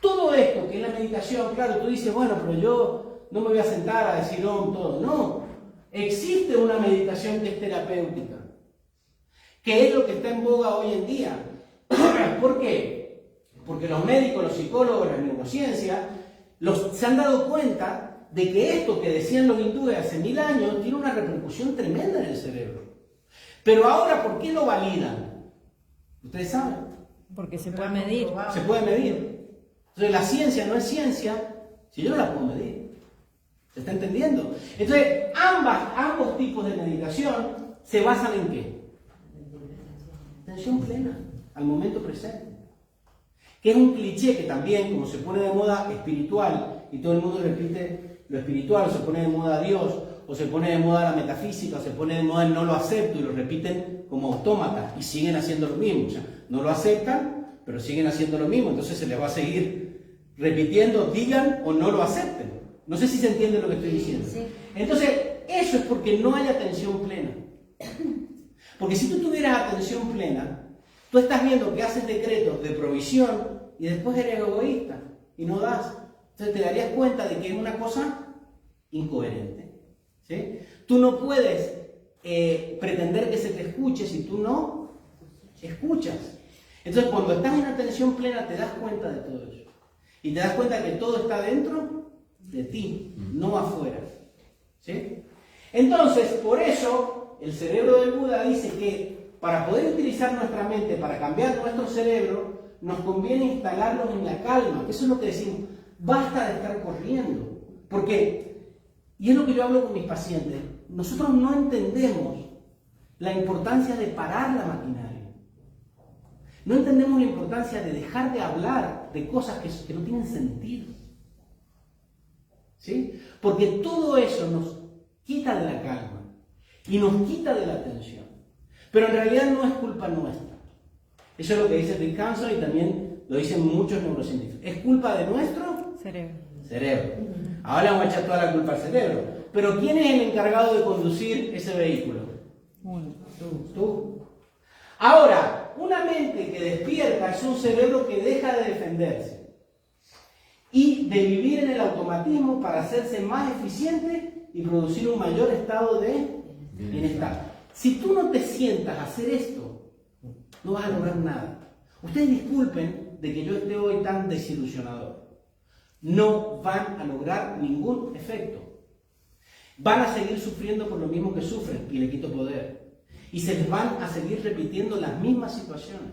S1: Todo esto, que es la meditación, claro, tú dices, bueno, pero yo no me voy a sentar a decir todo. No, existe una meditación que es terapéutica, que es lo que está en boga hoy en día. ¿Por qué? Porque los médicos, los psicólogos, la neurociencia, se han dado cuenta de que esto que decían los hindúes hace 1000 años tiene una repercusión tremenda en el cerebro. Pero ahora, ¿por qué lo validan? Ustedes saben.
S4: Porque se puede medir.
S1: Se puede medir. Entonces la ciencia no es ciencia si yo no la puedo medir. ¿Se está entendiendo? Entonces, ambos tipos de meditación se basan en qué? Atención plena, al momento presente. Que es un cliché que también, como se pone de moda espiritual, y todo el mundo repite lo espiritual, se pone de moda Dios, o se pone de moda la metafísica, o se pone de moda el no lo acepto, y lo repiten como autómatas, y siguen haciendo lo mismo. O sea, no lo aceptan, pero siguen haciendo lo mismo, entonces se les va a seguir repitiendo, digan o no lo acepten. No sé si se entiende lo que estoy diciendo.
S2: Sí.
S1: Entonces, eso es porque no hay atención plena. Porque si tú tuvieras atención plena, tú estás viendo que haces decretos de provisión y después eres egoísta y no das. Entonces te darías cuenta de que es una cosa incoherente. ¿Sí? Tú no puedes pretender que se te escuche si tú no escuchas. Entonces cuando estás en atención plena te das cuenta de todo eso. Y te das cuenta que todo está dentro de ti, no afuera. ¿Sí? Entonces, por eso, el cerebro del Buda dice que para poder utilizar nuestra mente, para cambiar nuestro cerebro, nos conviene instalarlos en la calma. Eso es lo que decimos. Basta de estar corriendo. Porque, y es lo que yo hablo con mis pacientes, nosotros no entendemos la importancia de parar la maquinaria. No entendemos la importancia de dejar de hablar de cosas que no tienen sentido. ¿Sí? Porque todo eso nos quita de la calma y nos quita de la atención. Pero en realidad no es culpa nuestra. Eso es lo que dice Rick Hanson y también lo dicen muchos neurocientíficos. Es culpa de nuestro cerebro. Ahora vamos a echar toda la culpa al cerebro. Pero ¿quién es el encargado de conducir ese vehículo? Tú. Ahora, una mente que despierta es un cerebro que deja de defenderse y de vivir en el automatismo para hacerse más eficiente y producir un mayor estado de bienestar. Si tú no te sientas a hacer esto, no vas a lograr nada. Ustedes disculpen de que yo esté hoy tan desilusionador. No van a lograr ningún efecto. Van a seguir sufriendo por lo mismo que sufren y le quito poder. Y se les van a seguir repitiendo las mismas situaciones.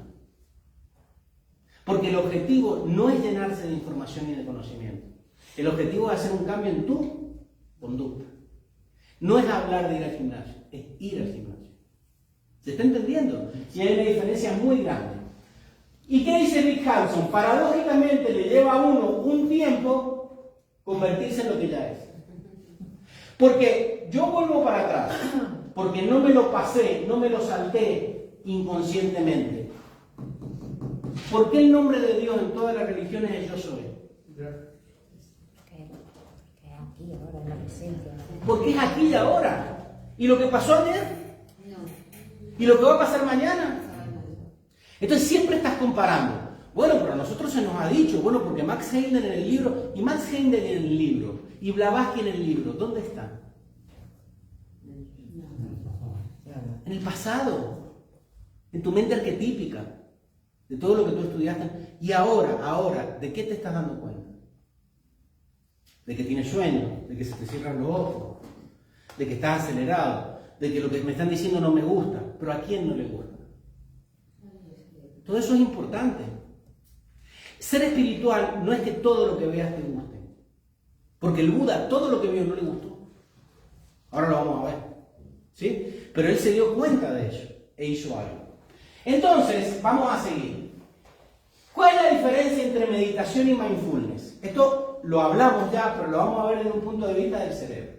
S1: Porque el objetivo no es llenarse de información y de conocimiento. El objetivo es hacer un cambio en tu conducta. No es hablar de ir al gimnasio, es ir al gimnasio. ¿Se está entendiendo? Y hay una diferencia muy grande. ¿Y qué dice Rick Hanson? Paradójicamente le lleva a uno un tiempo convertirse en lo que ya es. Porque yo vuelvo para atrás, porque no me lo pasé, no me lo salté inconscientemente. ¿Por qué el nombre de Dios en todas las religiones es yo soy?
S2: Aquí, ahora, en la presencia.
S1: Porque es aquí y ahora. ¿Y lo que pasó ayer? ¿Y lo que va a pasar mañana? Entonces siempre estás comparando. Bueno, pero a nosotros se nos ha dicho, bueno, porque Max Heindel en el libro, y Max Heindel en el libro, y Blavatsky en el libro, ¿dónde están? En el pasado, en tu mente arquetípica, de todo lo que tú estudiaste. Y ahora, ¿de qué te estás dando cuenta? De que tienes sueño, de que se te cierran los ojos, de que estás acelerado, de que lo que me están diciendo no me gusta, pero ¿a quién no le gusta? Todo eso es importante. Ser espiritual no es que todo lo que veas te guste, porque el Buda todo lo que vio no le gustó. Ahora lo vamos a ver, ¿sí? Pero él se dio cuenta de eso e hizo algo. Entonces, vamos a seguir. ¿Cuál es la diferencia entre meditación y mindfulness? Esto lo hablamos ya, pero lo vamos a ver desde un punto de vista del cerebro.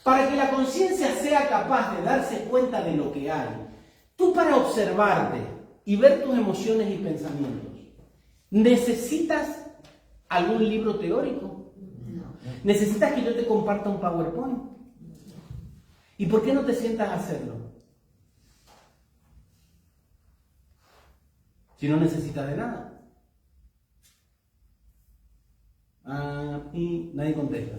S1: Para que la conciencia sea capaz de darse cuenta de lo que hay, tú para observarte y ver tus emociones y pensamientos, ¿necesitas algún libro teórico?
S6: No.
S1: ¿Necesitas que yo te comparta un PowerPoint? ¿Y por qué no te sientas a hacerlo? Si no necesitas de nada. Y nadie contesta.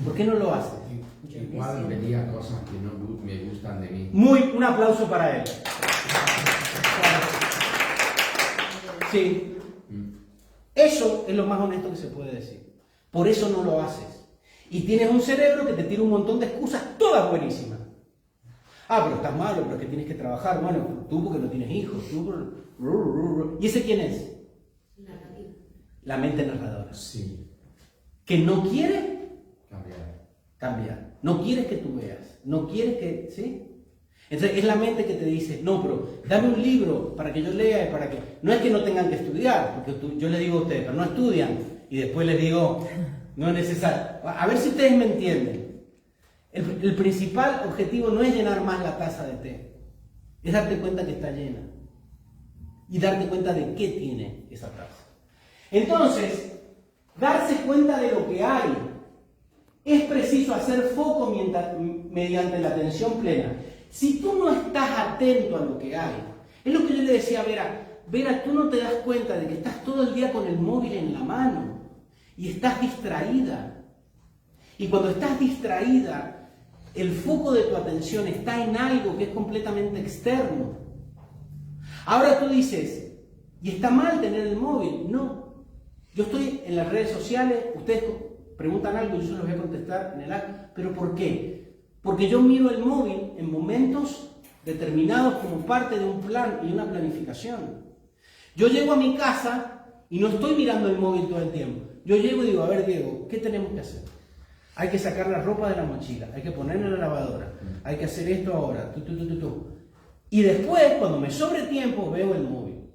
S1: ¿Por qué no lo haces?
S3: Igual vería cosas que no me gustan de mí.
S1: Un aplauso para él. Sí. Eso es lo más honesto que se puede decir. Por eso no lo haces. Y tienes un cerebro que te tira un montón de excusas, todas buenísimas. Pero estás malo, pero es que tienes que trabajar. Bueno, tú porque no tienes hijos. ¿Y ese quién es?
S6: Narrativa.
S1: La mente narradora.
S3: Sí.
S1: Que no quiere
S3: Cambiar.
S1: cambiar. No quieres que tú veas. No quieres que... ¿Sí? Entonces es la mente que te dice, no, pero dame un libro para que yo lea y para que... No es que no tengan que estudiar, porque yo les digo a ustedes, pero no estudian. Y después les digo, no es necesario. A ver si ustedes me entienden. El principal objetivo no es llenar más la taza de té. Es darte cuenta que está llena. Y darte cuenta de qué tiene esa taza. Entonces, darse cuenta de lo que hay. Es preciso hacer foco mediante la atención plena. Si tú no estás atento a lo que hay, es lo que yo le decía a Vera, tú no te das cuenta de que estás todo el día con el móvil en la mano y estás distraída. Y cuando estás distraída, el foco de tu atención está en algo que es completamente externo. Ahora tú dices, ¿y está mal tener el móvil? No. Yo estoy en las redes sociales, ustedes preguntan algo y yo se los voy a contestar en el acto. ¿Pero por qué? Porque yo miro el móvil en momentos determinados como parte de un plan y una planificación. Yo llego a mi casa y no estoy mirando el móvil todo el tiempo. Yo llego y digo, a ver, Diego, ¿qué tenemos que hacer? Hay que sacar la ropa de la mochila, hay que ponerla en la lavadora, hay que hacer esto ahora, Y después, cuando me sobre tiempo, veo el móvil.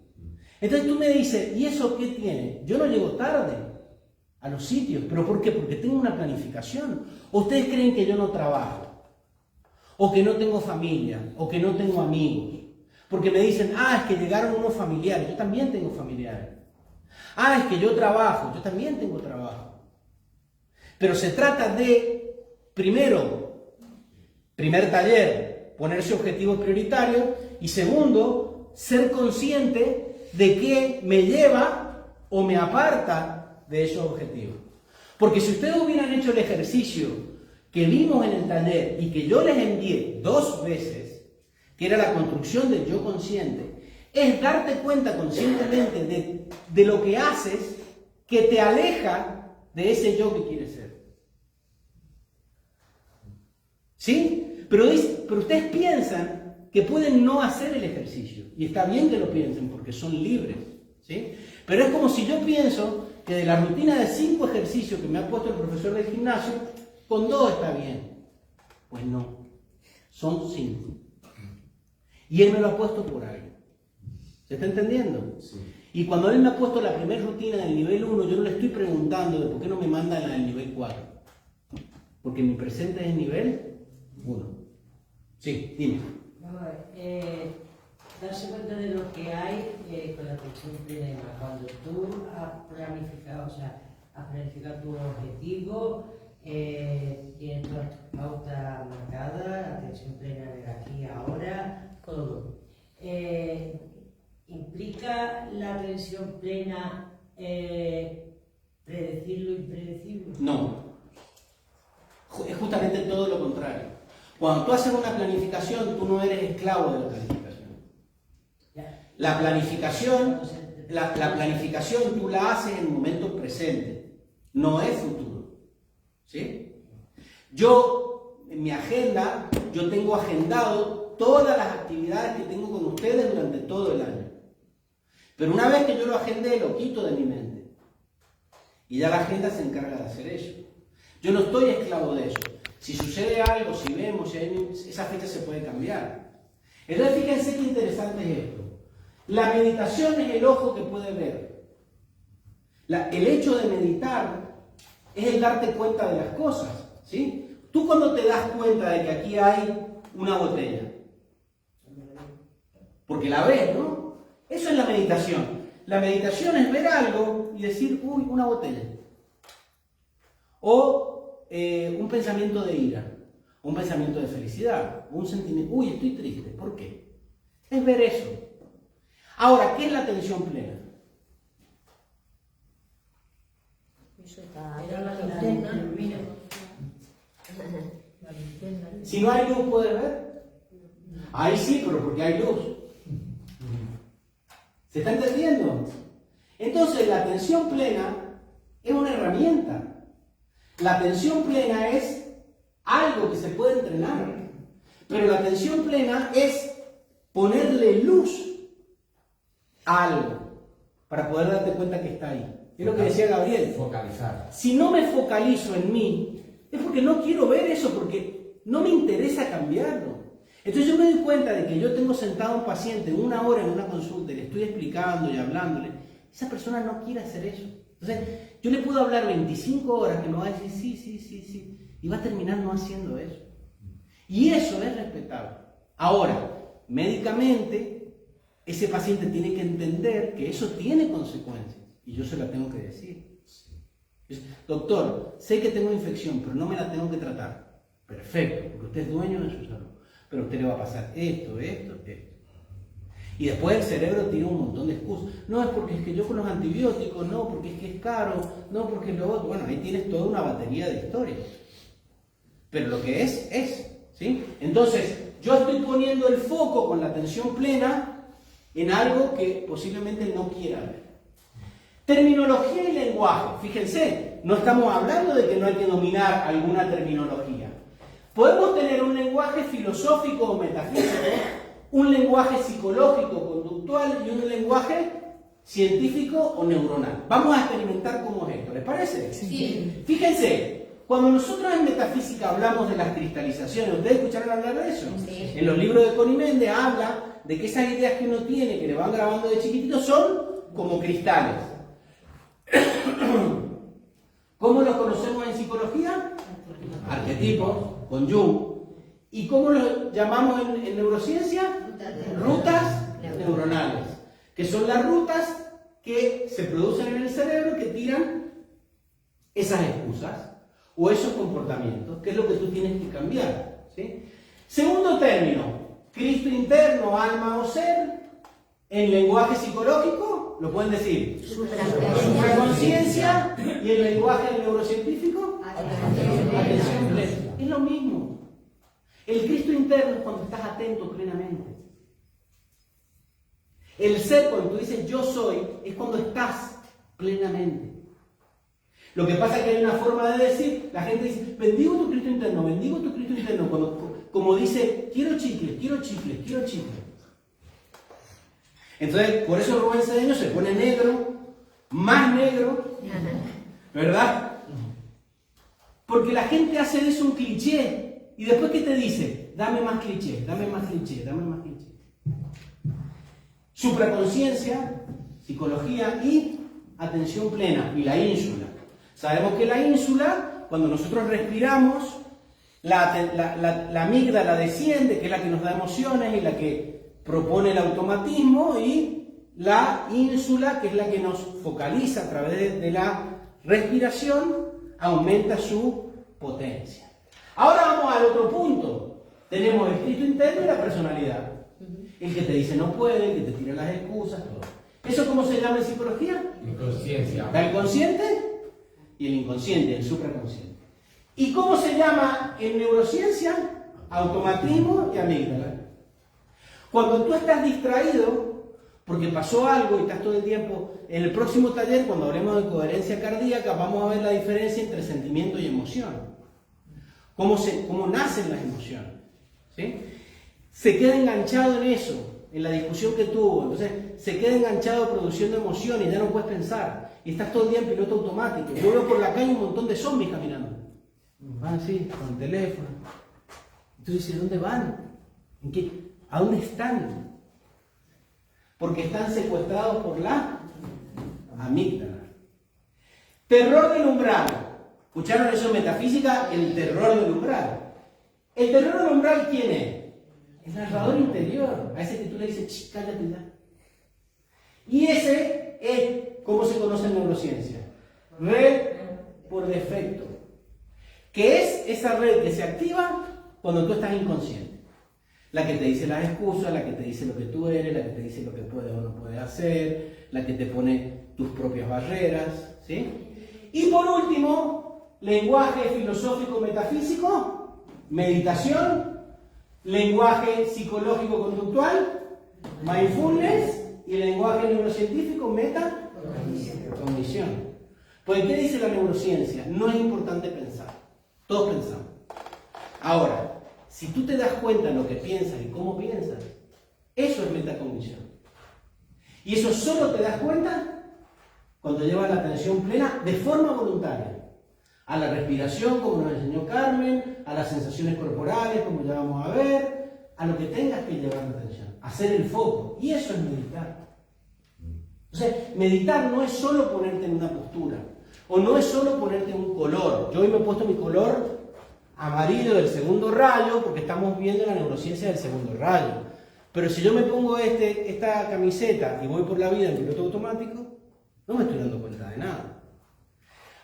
S1: Entonces tú me dices, ¿y eso qué tiene? Yo no llego tarde a los sitios. ¿Pero por qué? Porque tengo una planificación. ¿O ustedes creen que yo no trabajo? ¿O que no tengo familia? ¿O que no tengo amigos? Porque me dicen, es que llegaron unos familiares. Yo también tengo familiares. Es que yo trabajo. Yo también tengo trabajo. Pero se trata de, primero, primer taller, ponerse objetivos prioritarios. Y segundo, ser consciente de qué me lleva o me aparta de esos objetivos. Porque si ustedes hubieran hecho el ejercicio que vimos en el taller y que yo les envié 2 veces, que era la construcción del yo consciente, es darte cuenta conscientemente de lo que haces que te aleja de ese yo que quieres ser. ¿Sí? Pero ustedes piensan que pueden no hacer el ejercicio. Y está bien que lo piensen porque son libres. ¿Sí? Pero es como si yo pienso que de la rutina de 5 ejercicios que me ha puesto el profesor del gimnasio, con 2 está bien. Pues no, son 5. Y él me lo ha puesto por algo. ¿Se está entendiendo?
S3: Sí.
S1: Y cuando él me ha puesto la primera rutina del nivel 1, yo no le estoy preguntando de por qué no me manda la del nivel 4. Porque mi presente es nivel 1. Sí, dime.
S7: Vamos a ver, darse cuenta de lo que hay con la atención plena. Cuando tú has planificado, tu objetivo, tienes todas tus pautas marcadas, atención plena en el aquí y ahora, todo. ¿Implica la atención plena predecir lo impredecible?
S1: No. Es justamente todo lo contrario. Cuando tú haces una planificación, tú no eres esclavo de la planificación. La planificación tú la haces en el momento presente, no es futuro. ¿Sí? Yo, en mi agenda, yo tengo agendado todas las actividades que tengo con ustedes durante todo el año. Pero una vez que yo lo agendé, lo quito de mi mente. Y ya la agenda se encarga de hacer eso. Yo no estoy esclavo de eso. Si sucede algo, si vemos, esa fecha se puede cambiar. Entonces fíjense qué interesante es esto. La meditación es el ojo que puede ver. El hecho de meditar es el darte cuenta de las cosas. ¿Sí? Tú cuando te das cuenta de que aquí hay una botella, porque la ves, ¿no? Eso es la meditación. La meditación es ver algo y decir, uy, una botella. O un pensamiento de ira, un pensamiento de felicidad, un sentimiento, uy, estoy triste. ¿Por qué? Es ver eso. Ahora, ¿qué es la atención plena?
S2: Eso está
S7: Era la
S2: linterna.
S7: mira.
S2: La linterna.
S1: Si no hay luz, ¿puedes ver? Ahí sí, pero porque hay luz. ¿Se está entendiendo? Entonces, la atención plena es una herramienta. La atención plena es algo que se puede entrenar. Pero la atención plena es ponerle luz a algo para poder darte cuenta que está ahí. Es lo que decía Gabriel.
S3: Focalizar.
S1: Si no me focalizo en mí, Es porque no quiero ver eso, porque no me interesa cambiarlo. Entonces yo me doy cuenta de que yo tengo sentado a un paciente 1 hora en una consulta y le estoy explicando y hablándole. Esa persona no quiere hacer eso. Entonces yo le puedo hablar 25 horas que me va a decir sí, y va a terminar no haciendo eso. Y eso es respetable. Ahora, médicamente, ese paciente tiene que entender que eso tiene consecuencias y yo se la tengo que decir. Doctor, sé que tengo infección, pero no me la tengo que tratar. Perfecto, porque usted es dueño de su salud. Pero a usted le va a pasar esto. Y después el cerebro tiene un montón de excusas. No, es porque es que yo con los antibióticos, no, porque es que es caro, no, porque es lo otro. Bueno, ahí tienes toda una batería de historias. Pero lo que es, ¿sí? Entonces, yo estoy poniendo el foco con la atención plena en algo que posiblemente no quiera ver. Terminología y lenguaje. Fíjense, no estamos hablando de que no hay que dominar alguna terminología. Podemos tener un lenguaje filosófico o metafísico, un lenguaje psicológico conductual y un lenguaje científico o neuronal. Vamos a experimentar cómo es esto, ¿les parece?
S6: Sí.
S1: Fíjense, cuando nosotros en metafísica hablamos de las cristalizaciones, ¿ustedes escucharon hablar de eso?
S6: Sí.
S1: En los libros de Connie Méndez habla de que esas ideas que uno tiene, que le van grabando de chiquitito, son como cristales. ¿Cómo los conocemos en psicología? Arquetipos, con Jung. ¿Y cómo los llamamos en neurociencia? Rutas neuronales, que son las rutas que se producen en el cerebro que tiran esas excusas o esos comportamientos, que es lo que tú tienes que cambiar, ¿sí? Segundo término, Cristo interno, alma o ser, en lenguaje psicológico, ¿lo pueden decir? Supraconciencia, y en lenguaje neurocientífico, atención plena. Es lo mismo. El Cristo interno es cuando estás atento plenamente. El ser, cuando tú dices yo soy, es cuando estás plenamente. Lo que pasa es que hay una forma de decir, la gente dice, bendigo tu Cristo interno, bendigo tu Cristo interno, como dice, quiero chicles, quiero chicles, quiero chicles. Entonces, por eso Rubén Cedeño se pone negro, más negro, ¿verdad? Porque la gente hace de eso un cliché. Y después, ¿qué te dice? Dame más cliché, dame más cliché, dame más cliché. Supraconciencia, psicología y atención plena, y la ínsula. Sabemos que la ínsula, cuando nosotros respiramos, la amígdala desciende, que es la que nos da emociones y la que propone el automatismo, y la ínsula, que es la que nos focaliza a través de la respiración, aumenta su potencia. Ahora vamos al otro punto. Tenemos el Cristo interno y la personalidad. El que te dice no puede, el que te tira las excusas, todo. ¿Eso cómo se llama en psicología?
S3: Inconsciencia.
S1: Está el consciente y el inconsciente, el supraconsciente. ¿Y cómo se llama en neurociencia? Automatismo y amígdala. Cuando tú estás distraído, porque pasó algo y estás todo el tiempo, en el próximo taller, cuando hablemos de coherencia cardíaca, vamos a ver la diferencia entre sentimiento y emoción. Cómo nacen las emociones, ¿sí? Se queda enganchado en eso, en la discusión que tuvo, entonces se queda enganchado produciendo emociones y ya no puedes pensar, y estás todo el día en piloto automático. Yo veo por la calle un montón de zombies caminando, van así, con el teléfono. Entonces dices, ¿dónde van? ¿A dónde están? Porque están secuestrados por la amígdala. Terror del umbral. ¿Escucharon eso en metafísica? El terror del umbral. ¿El terror del umbral quién es? El narrador interior. A ese que tú le dices, cállate ya. Y ese es, ¿cómo se conoce en neurociencia? Red por defecto. Que es esa red que se activa cuando tú estás inconsciente. La que te dice las excusas, la que te dice lo que tú eres, la que te dice lo que puedes o no puedes hacer, la que te pone tus propias barreras, ¿sí? Y por último, lenguaje filosófico metafísico, meditación, lenguaje psicológico conductual, mindfulness, y el lenguaje neurocientífico, metacognición. Pues, ¿qué dice la neurociencia? No es importante pensar, todos pensamos. Ahora, si tú te das cuenta de lo que piensas y cómo piensas, eso es metacognición. Y eso solo te das cuenta cuando llevas la atención plena de forma voluntaria. A la respiración, como nos enseñó Carmen, a las sensaciones corporales, como ya vamos a ver, a lo que tengas que llevar la atención, hacer el foco. Y eso es meditar. O sea, meditar no es solo ponerte en una postura, o no es solo ponerte un color. Yo hoy me he puesto mi color amarillo del segundo rayo, porque estamos viendo la neurociencia del segundo rayo. Pero si yo me pongo esta camiseta y voy por la vida en piloto automático, no me estoy dando cuenta de nada.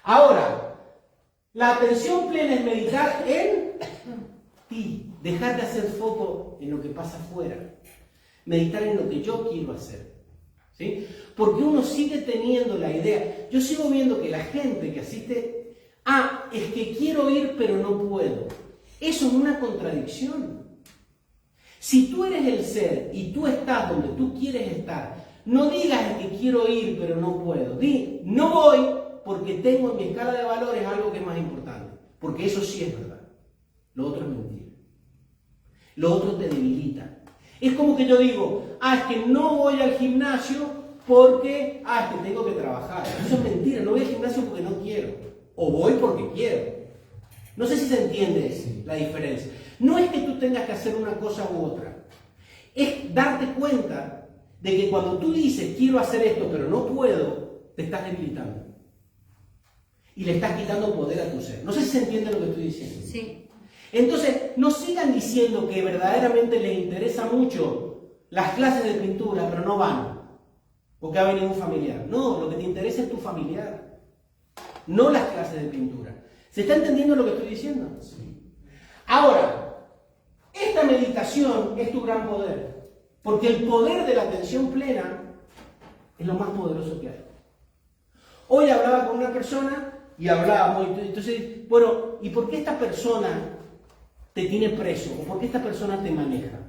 S1: Ahora, la atención plena es meditar en ti, dejar de hacer foco en lo que pasa afuera, meditar en lo que yo quiero hacer, ¿sí? Porque uno sigue teniendo la idea, yo sigo viendo que la gente que asiste, es que quiero ir pero no puedo. Eso es una contradicción. Si tú eres el ser y tú estás donde tú quieres estar, no digas que quiero ir pero no puedo, di, no voy porque tengo en mi escala de valores algo que es más importante, porque eso sí es verdad. Lo otro es mentira. Lo otro te debilita. Es como que yo digo, es que no voy al gimnasio porque, es que tengo que trabajar. Eso es mentira, no voy al gimnasio porque no quiero, o voy porque quiero. No sé si se entiende la diferencia. No es que tú tengas que hacer una cosa u otra, es darte cuenta de que cuando tú dices quiero hacer esto pero no puedo, te estás debilitando. Y le estás quitando poder a tu ser. No sé si se entiende lo que estoy diciendo.
S2: Sí.
S1: Entonces, no sigan diciendo que verdaderamente les interesa mucho las clases de pintura, pero no van. Porque ha venido un familiar. No, lo que te interesa es tu familiar. No las clases de pintura. ¿Se está entendiendo lo que estoy diciendo? Sí. Ahora, esta meditación es tu gran poder. Porque el poder de la atención plena es lo más poderoso que hay. Hoy hablaba con una persona y hablábamos, entonces, bueno, ¿y por qué esta persona te tiene preso? ¿O por qué esta persona te maneja?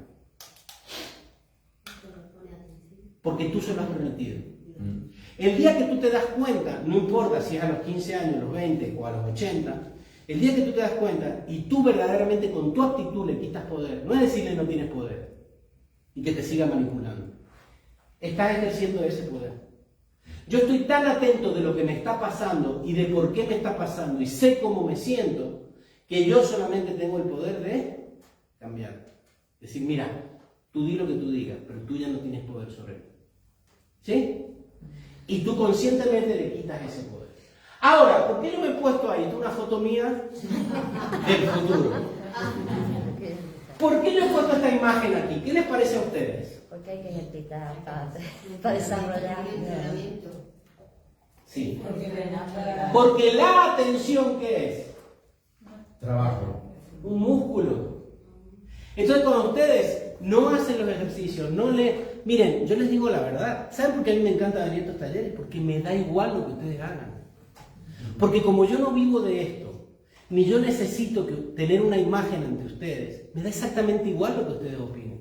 S1: Porque tú se lo has permitido. El día que tú te das cuenta, no importa si es a los 15 años, a los 20 o a los 80, el día que tú te das cuenta y tú verdaderamente con tu actitud le quitas poder, no es decirle no tienes poder y que te siga manipulando. Estás ejerciendo ese poder. Yo estoy tan atento de lo que me está pasando y de por qué me está pasando y sé cómo me siento, que yo solamente tengo el poder de cambiar. Decir, mira, tú di lo que tú digas, pero tú ya no tienes poder sobre mí. ¿Sí? Y tú conscientemente le quitas ese poder. Ahora, ¿por qué yo me he puesto ahí? Esto es una foto mía del futuro. ¿Por qué yo he puesto esta imagen aquí? ¿Qué les parece a ustedes?
S2: Porque hay que ejercitar para desarrollar.
S1: Sí. Porque la atención, ¿qué es?
S3: Trabajo.
S1: Un músculo. Entonces, cuando ustedes no hacen los ejercicios, miren, yo les digo la verdad. ¿Saben por qué a mí me encanta venir a estos talleres? Porque me da igual lo que ustedes hagan. Porque como yo no vivo de esto, ni yo necesito tener una imagen ante ustedes, me da exactamente igual lo que ustedes opinen.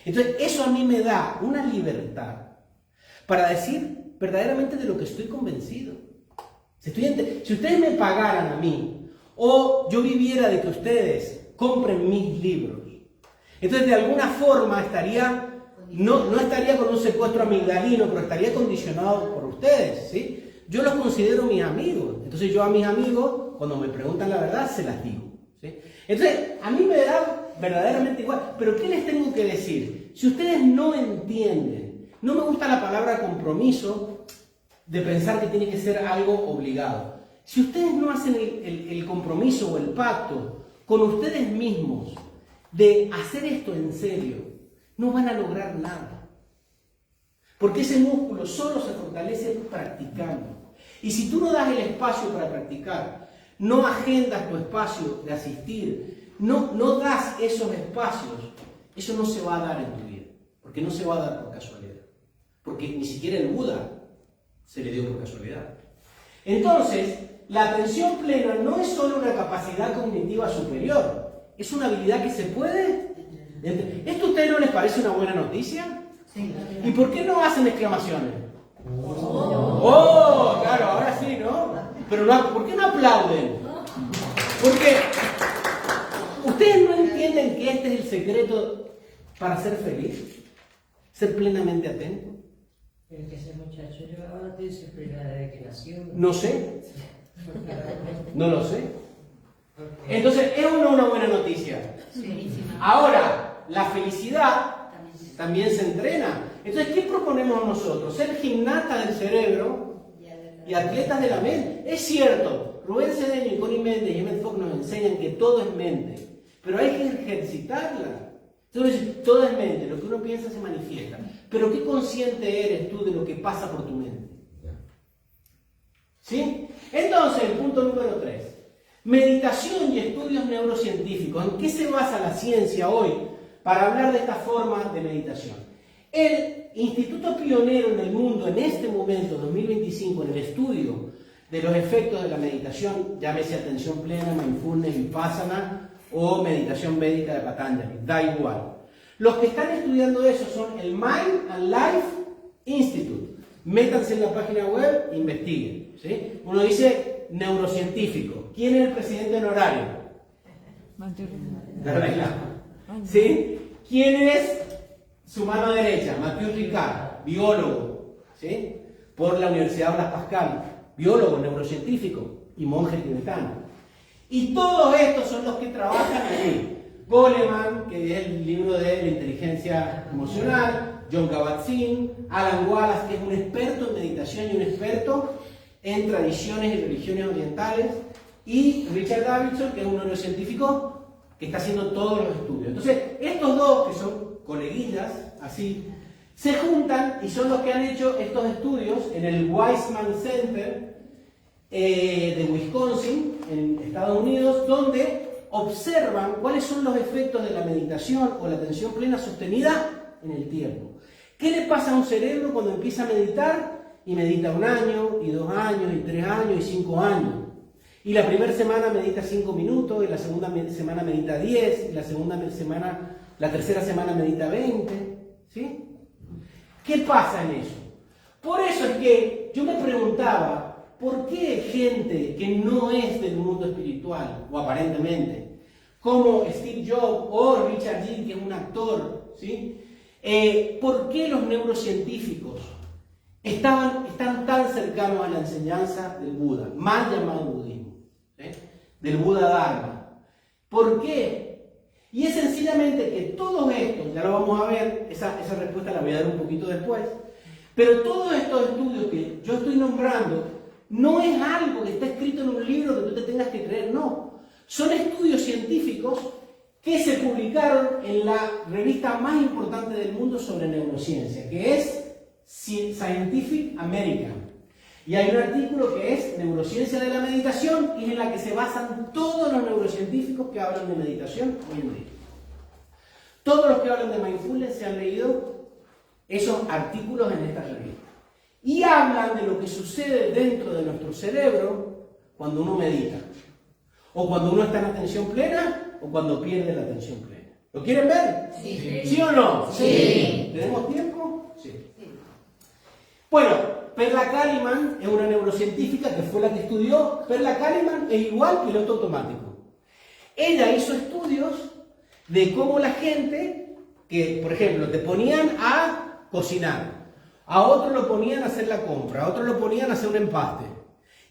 S1: Entonces, eso a mí me da una libertad para decir verdaderamente de lo que estoy convencido. Si ustedes me pagaran a mí, o yo viviera de que ustedes compren mis libros, entonces de alguna forma no estaría con un secuestro amigdalino, pero estaría condicionado por ustedes, ¿sí? Yo los considero mis amigos, entonces yo a mis amigos, cuando me preguntan la verdad, se las digo, ¿sí? Entonces, a mí me da verdaderamente igual, pero ¿qué les tengo que decir? Si ustedes no entienden, no me gusta la palabra compromiso de pensar que tiene que ser algo obligado. Si ustedes no hacen el compromiso o el pacto con ustedes mismos de hacer esto en serio, no van a lograr nada. Porque ese músculo solo se fortalece practicando. Y si tú no das el espacio para practicar, no agendas tu espacio de asistir, no das esos espacios, eso no se va a dar en tu vida. Porque no se va a dar por casualidad. Porque ni siquiera el Buda se le dio por casualidad. Entonces, la atención plena no es solo una capacidad cognitiva superior, es una habilidad que se puede... ¿Esto a ustedes no les parece una buena noticia?
S2: Sí.
S1: ¿Y por qué no hacen exclamaciones? ¡Oh! Claro, ahora sí, ¿no? Pero ¿por qué no aplauden? Porque ustedes no entienden que este es el secreto para ser feliz, ser plenamente atento.
S7: Pero que ese muchacho llevaba la atención plena desde que nació.
S1: No sé. No lo sé. Entonces, ¿es o no una buena noticia? Ahora, la felicidad también se entrena. Entonces, ¿qué proponemos nosotros? Ser gimnastas del cerebro y atletas de la mente. Es cierto, Rubén Cedeño, Connie Méndez y Emmett Fox nos enseñan que todo es mente, pero hay que ejercitarla. Entonces, todo es mente, lo que uno piensa se manifiesta. Pero ¿qué consciente eres tú de lo que pasa por tu mente? ¿Sí? Entonces, el punto número 3. Meditación y estudios neurocientíficos. ¿En qué se basa la ciencia hoy para hablar de esta forma de meditación? El instituto pionero en el mundo en este momento, 2025, en el estudio de los efectos de la meditación, llámese atención plena, mindfulness, vipassana o meditación védica de Patanjali, da igual. Los que están estudiando eso son el Mind and Life Institute. Métanse en la página web e investiguen. ¿Sí? Uno dice neurocientífico. ¿Quién es el presidente honorario? Dalai Lama. ¿Sí? ¿Quién es su mano derecha? Mathieu Ricard, biólogo, ¿sí? Por la Universidad Blas Pascal, biólogo, neurocientífico y monje tibetano. Y todos estos son los que trabajan allí. Goleman, que es el libro de la inteligencia emocional, John Kabat-Zinn, Alan Wallace, que es un experto en meditación y un experto en tradiciones y religiones orientales, y Richard Davidson, que es un neurocientífico que está haciendo todos los estudios. Entonces, estos dos, que son coleguillas, así, se juntan y son los que han hecho estos estudios en el Weizmann Center de Wisconsin, en Estados Unidos, donde observan cuáles son los efectos de la meditación o la atención plena sostenida en el tiempo. ¿Qué le pasa a un cerebro cuando empieza a meditar? Y medita 1 año, y 2 años, y 3 años, y 5 años. Y la primera semana medita 5 minutos, y la segunda semana medita 10, y la tercera semana medita 20. ¿Sí? ¿Qué pasa en eso? Por eso es que yo me preguntaba, ¿por qué gente que no es del mundo espiritual, o aparentemente, como Steve Jobs o Richard Gere, que es un actor, ¿sí? ¿Por qué los neurocientíficos están tan cercanos a la enseñanza del Buda, mal llamado budismo, del Buda Dharma? ¿Por qué? Y es sencillamente que todos estos, ya lo vamos a ver, esa respuesta la voy a dar un poquito después, pero todos estos estudios que yo estoy nombrando no es algo que está escrito en un libro que tú te tengas que creer, no. Son estudios científicos que se publicaron en la revista más importante del mundo sobre neurociencia, que es Scientific American. Y hay un artículo que es Neurociencia de la Meditación, y es en la que se basan todos los neurocientíficos que hablan de meditación hoy en día. Todos los que hablan de mindfulness se han leído esos artículos en esta revista. Y hablan de lo que sucede dentro de nuestro cerebro cuando uno medita. O cuando uno está en atención plena, o cuando pierde la atención plena. ¿Lo quieren ver?
S2: Sí.
S1: ¿Sí o no?
S2: Sí.
S1: ¿Tenemos tiempo? Sí. Bueno, Perla Kaliman es una neurocientífica que fue la que estudió. Perla Kaliman es igual piloto automático. Ella hizo estudios de cómo la gente, que por ejemplo te ponían a cocinar, a otro lo ponían a hacer la compra, a otro lo ponían a hacer un empaste,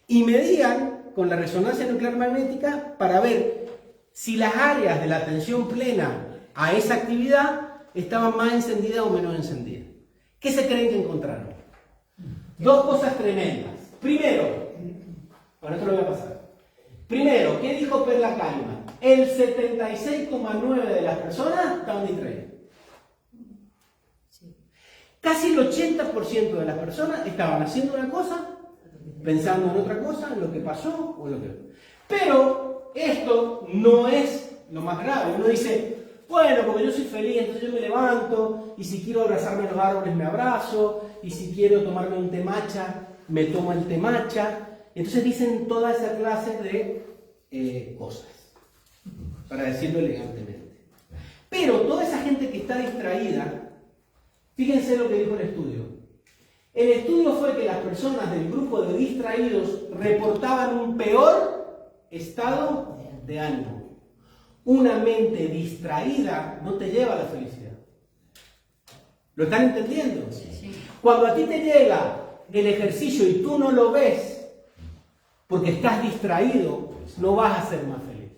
S1: y medían con la resonancia nuclear magnética para ver si las áreas de la atención plena a esa actividad estaban más encendidas o menos encendidas. ¿Qué se creen que encontraron? 2 cosas tremendas. Primero, bueno, esto lo voy a pasar. Primero, ¿qué dijo Perla Kaliman? El 76,9% de las personas estaban distraídas. Casi el 80% de las personas estaban haciendo una cosa, pensando en otra cosa, en lo que pasó o lo que... Pero esto no es lo más grave. Uno dice, bueno, porque yo soy feliz, entonces yo me levanto, y si quiero abrazarme a los árboles me abrazo, y si quiero tomarme un té matcha, me tomo el té matcha. Entonces dicen toda esa clase de cosas, para decirlo elegantemente. Pero toda esa gente que está distraída, fíjense lo que dijo el estudio. El estudio fue que las personas del grupo de distraídos reportaban un peor estado de ánimo. Una mente distraída no te lleva a la felicidad. ¿Lo están entendiendo? Sí. Cuando a ti te llega el ejercicio y tú no lo ves, porque estás distraído, no vas a ser más feliz.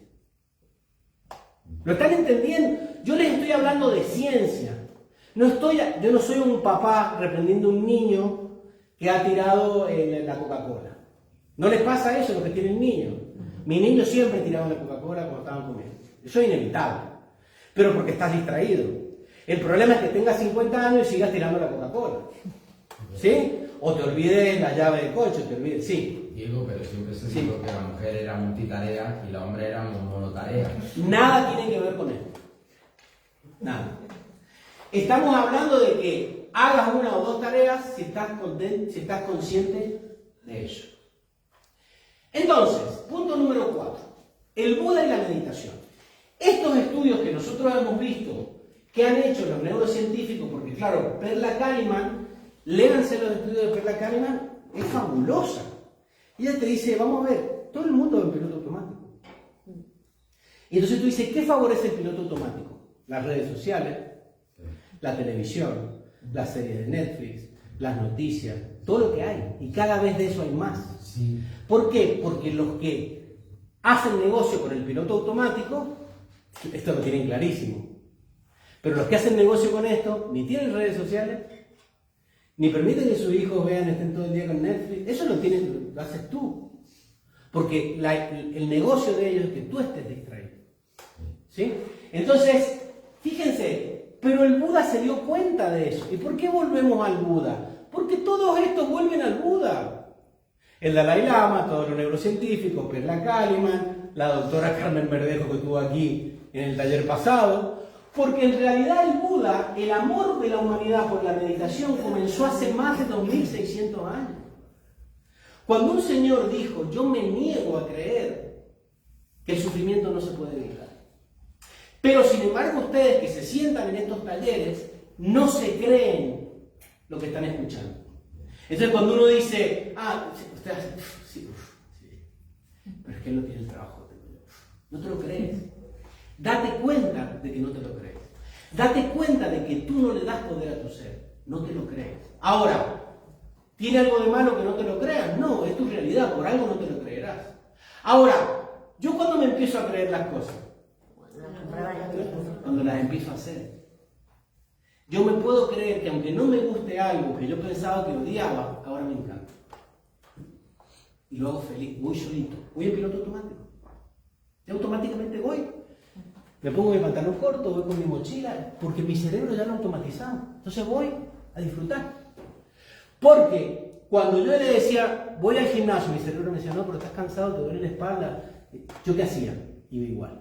S1: ¿Lo están entendiendo? Yo les estoy hablando de ciencia. Yo no soy un papá reprendiendo a un niño que ha tirado la Coca-Cola. ¿No les pasa eso a los que tienen niños? Mis niños siempre tiraban la Coca-Cola cuando estaban comiendo. Eso es inevitable. Pero porque estás distraído. El problema es que tengas 50 años y sigas tirando la Coca-Cola. ¿Sí? O te olvides la llave de coche, te olvides. Sí.
S3: Diego, pero siempre se dijo que la mujer era multitarea y el hombre era monotarea.
S1: Nada tiene que ver con esto. Nada. Estamos hablando de que hagas una o dos tareas si estás consciente de ello. Entonces, punto número 4. El Buda y la meditación. Estos estudios que nosotros hemos visto que han hecho los neurocientíficos, porque claro, Perla Kahneman, léanse los estudios de Perla Kahneman, es fabulosa. Y ella te dice, vamos a ver, todo el mundo va en piloto automático. Y entonces tú dices, ¿qué favorece el piloto automático? Las redes sociales, la televisión, las series de Netflix, las noticias, todo lo que hay. Y cada vez de eso hay más.
S3: Sí.
S1: ¿Por qué? Porque los que hacen negocio con el piloto automático, esto lo tienen clarísimo. Pero los que hacen negocio con esto, ni tienen redes sociales, ni permiten que sus hijos vean, estén todo el día con Netflix. Eso lo haces tú. Porque el negocio de ellos es que tú estés distraído. ¿Sí? Entonces, fíjense, pero el Buda se dio cuenta de eso. ¿Y por qué volvemos al Buda? Porque todos estos vuelven al Buda. El Dalai Lama, todos los neurocientíficos, Perla Kahneman, la doctora Carmen Verdejo que estuvo aquí en el taller pasado. Porque en realidad el Buda, el amor de la humanidad por la meditación comenzó hace más de 2600 años. Cuando un señor dijo, yo me niego a creer que el sufrimiento no se puede evitar. Pero sin embargo ustedes que se sientan en estos talleres, no se creen lo que están escuchando. Entonces cuando uno dice, usted hace, sí, pero es que él no tiene el trabajo, no te lo crees. Date cuenta de que no te lo crees. Date cuenta de que tú no le das poder a tu ser. No te lo crees. Ahora, ¿tiene algo de malo que no te lo creas? No, es tu realidad. Por algo no te lo creerás. Ahora, yo cuando me empiezo a creer las cosas, cuando las empiezo a hacer, yo me puedo creer que aunque no me guste algo que yo pensaba que odiaba, ahora me encanta. Y lo hago feliz. Voy solito. Voy en piloto automático. Y automáticamente voy. Me pongo mi pantalón corto, voy con mi mochila, porque mi cerebro ya lo ha automatizado. Entonces voy a disfrutar. Porque cuando yo le decía, voy al gimnasio, mi cerebro me decía, no, pero estás cansado, te duele la espalda. ¿Yo qué hacía? Iba igual.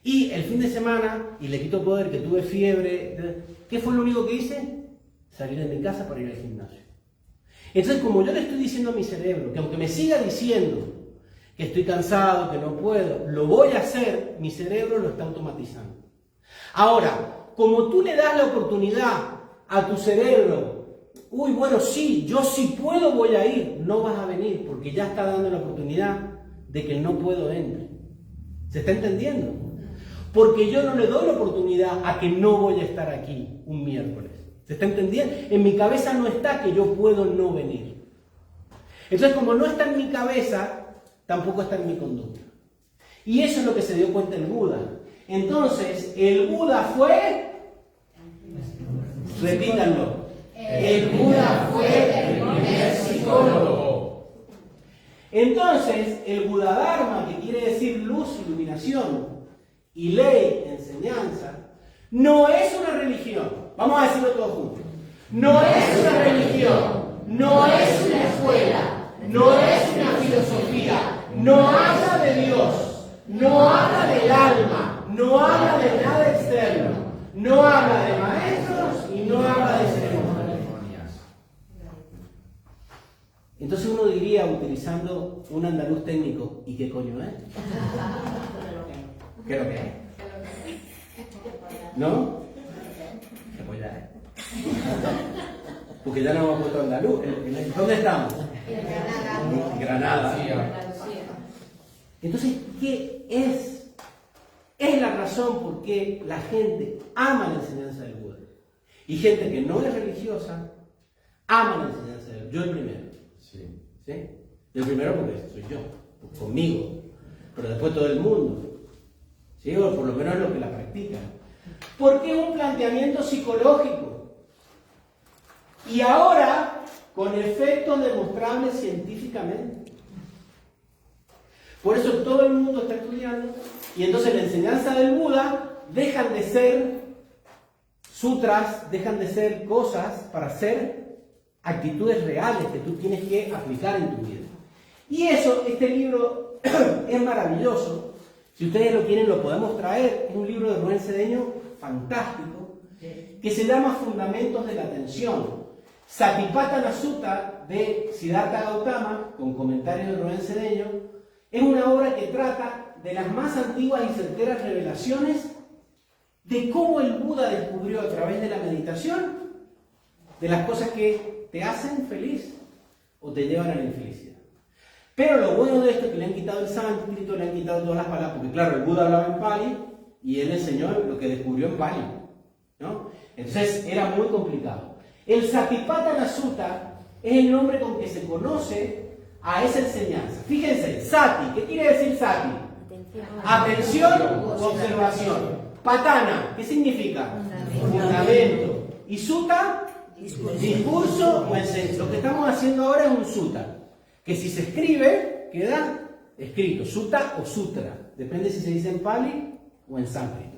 S1: Y el fin de semana, y le quito poder, que tuve fiebre, ¿qué fue lo único que hice? Salir de mi casa para ir al gimnasio. Entonces, como yo le estoy diciendo a mi cerebro, que aunque me siga diciendo que estoy cansado, que no puedo, lo voy a hacer, mi cerebro lo está automatizando. Ahora, como tú le das la oportunidad a tu cerebro, bueno, sí, yo sí puedo, voy a ir, no vas a venir, porque ya está dando la oportunidad de que el no puedo entre. ¿Se está entendiendo? Porque yo no le doy la oportunidad a que no voy a estar aquí un miércoles. ¿Se está entendiendo? En mi cabeza no está que yo puedo no venir. Entonces, como no está en mi cabeza, tampoco está en mi conducta. Y eso es lo que se dio cuenta el Buda. Entonces, el Buda fue... Repítanlo. El Buda fue el primer psicólogo. Entonces, el Buddha-dharma, que quiere decir luz, iluminación, y ley, enseñanza, no es una religión. Vamos a decirlo todos juntos. No es una religión, no es una escuela, no es una filosofía, no habla de Dios, no habla del alma, no habla de nada externo, no habla de maestros y no habla de ceremonias. Entonces uno diría, utilizando un andaluz técnico, ¿y qué coño es? ¿Qué es lo que es? ¿No? ¿Qué polla es? Porque ya no hemos puesto andaluz. ¿Dónde estamos? En Granada. Entonces, ¿qué es? Es la razón por qué la gente ama la enseñanza del Buda. Y gente que no es religiosa ama la enseñanza del Buda. Yo el primero.
S3: Sí.
S1: ¿Sí? El primero porque soy yo, conmigo, pero después todo el mundo, ¿sí? O por lo menos los que la practican. Porque es un planteamiento psicológico. Y ahora, con efectos demostrables científicamente. Por eso todo el mundo está estudiando, y entonces la enseñanza del Buda dejan de ser sutras, dejan de ser cosas para ser actitudes reales que tú tienes que aplicar en tu vida. Y eso, este libro es maravilloso. Si ustedes lo quieren, lo podemos traer. Es un libro de Rubén Cedeño fantástico, que se llama Fundamentos de la Atención. Satipatthana Sutta de Siddhartha Gautama, con comentarios de Rubén Cedeño, es una obra que trata de las más antiguas y certeras revelaciones de cómo el Buda descubrió a través de la meditación de las cosas que te hacen feliz o te llevan a la infelicidad. Pero lo bueno de esto es que le han quitado el sánscrito, le han quitado todas las palabras, porque claro, el Buda hablaba en Pali y él enseñó lo que descubrió en Pali, ¿no? Entonces era muy complicado. El Satipatthana Sutta es el nombre con que se conoce a esa enseñanza. Fíjense, Sati, ¿qué quiere decir Sati? Atención o observación. Patana, ¿qué significa? Fundamento. Y Sutta, discurso o enseñanza. Lo que estamos haciendo ahora es un Sutta, que si se escribe, queda escrito, Sutta o Sutra. Depende si se dice en Pali o en sánscrito.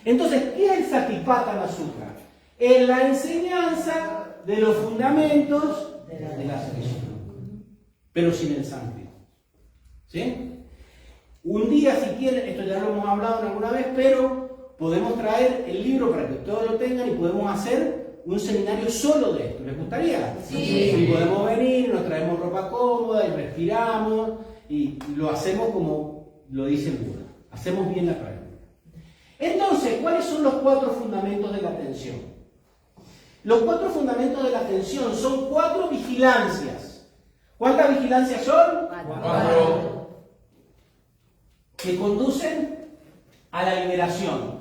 S1: Entonces, ¿qué es el Satipatthana Sutta? Es la enseñanza de los fundamentos de la religión, pero sin el sánscrito. ¿Sí? Un día, si quieren, esto ya lo hemos hablado alguna vez, pero podemos traer el libro para que todos lo tengan y podemos hacer un seminario solo de esto. ¿Les gustaría?
S2: Sí.
S1: Y podemos venir, nos traemos ropa cómoda y respiramos y lo hacemos como lo dice el Buda. Hacemos bien la práctica. Entonces, ¿cuáles son los 4 fundamentos de la atención? Los 4 fundamentos de la atención son 4 vigilancias. ¿Cuántas vigilancias son?
S3: 4.
S1: Que conducen a la liberación,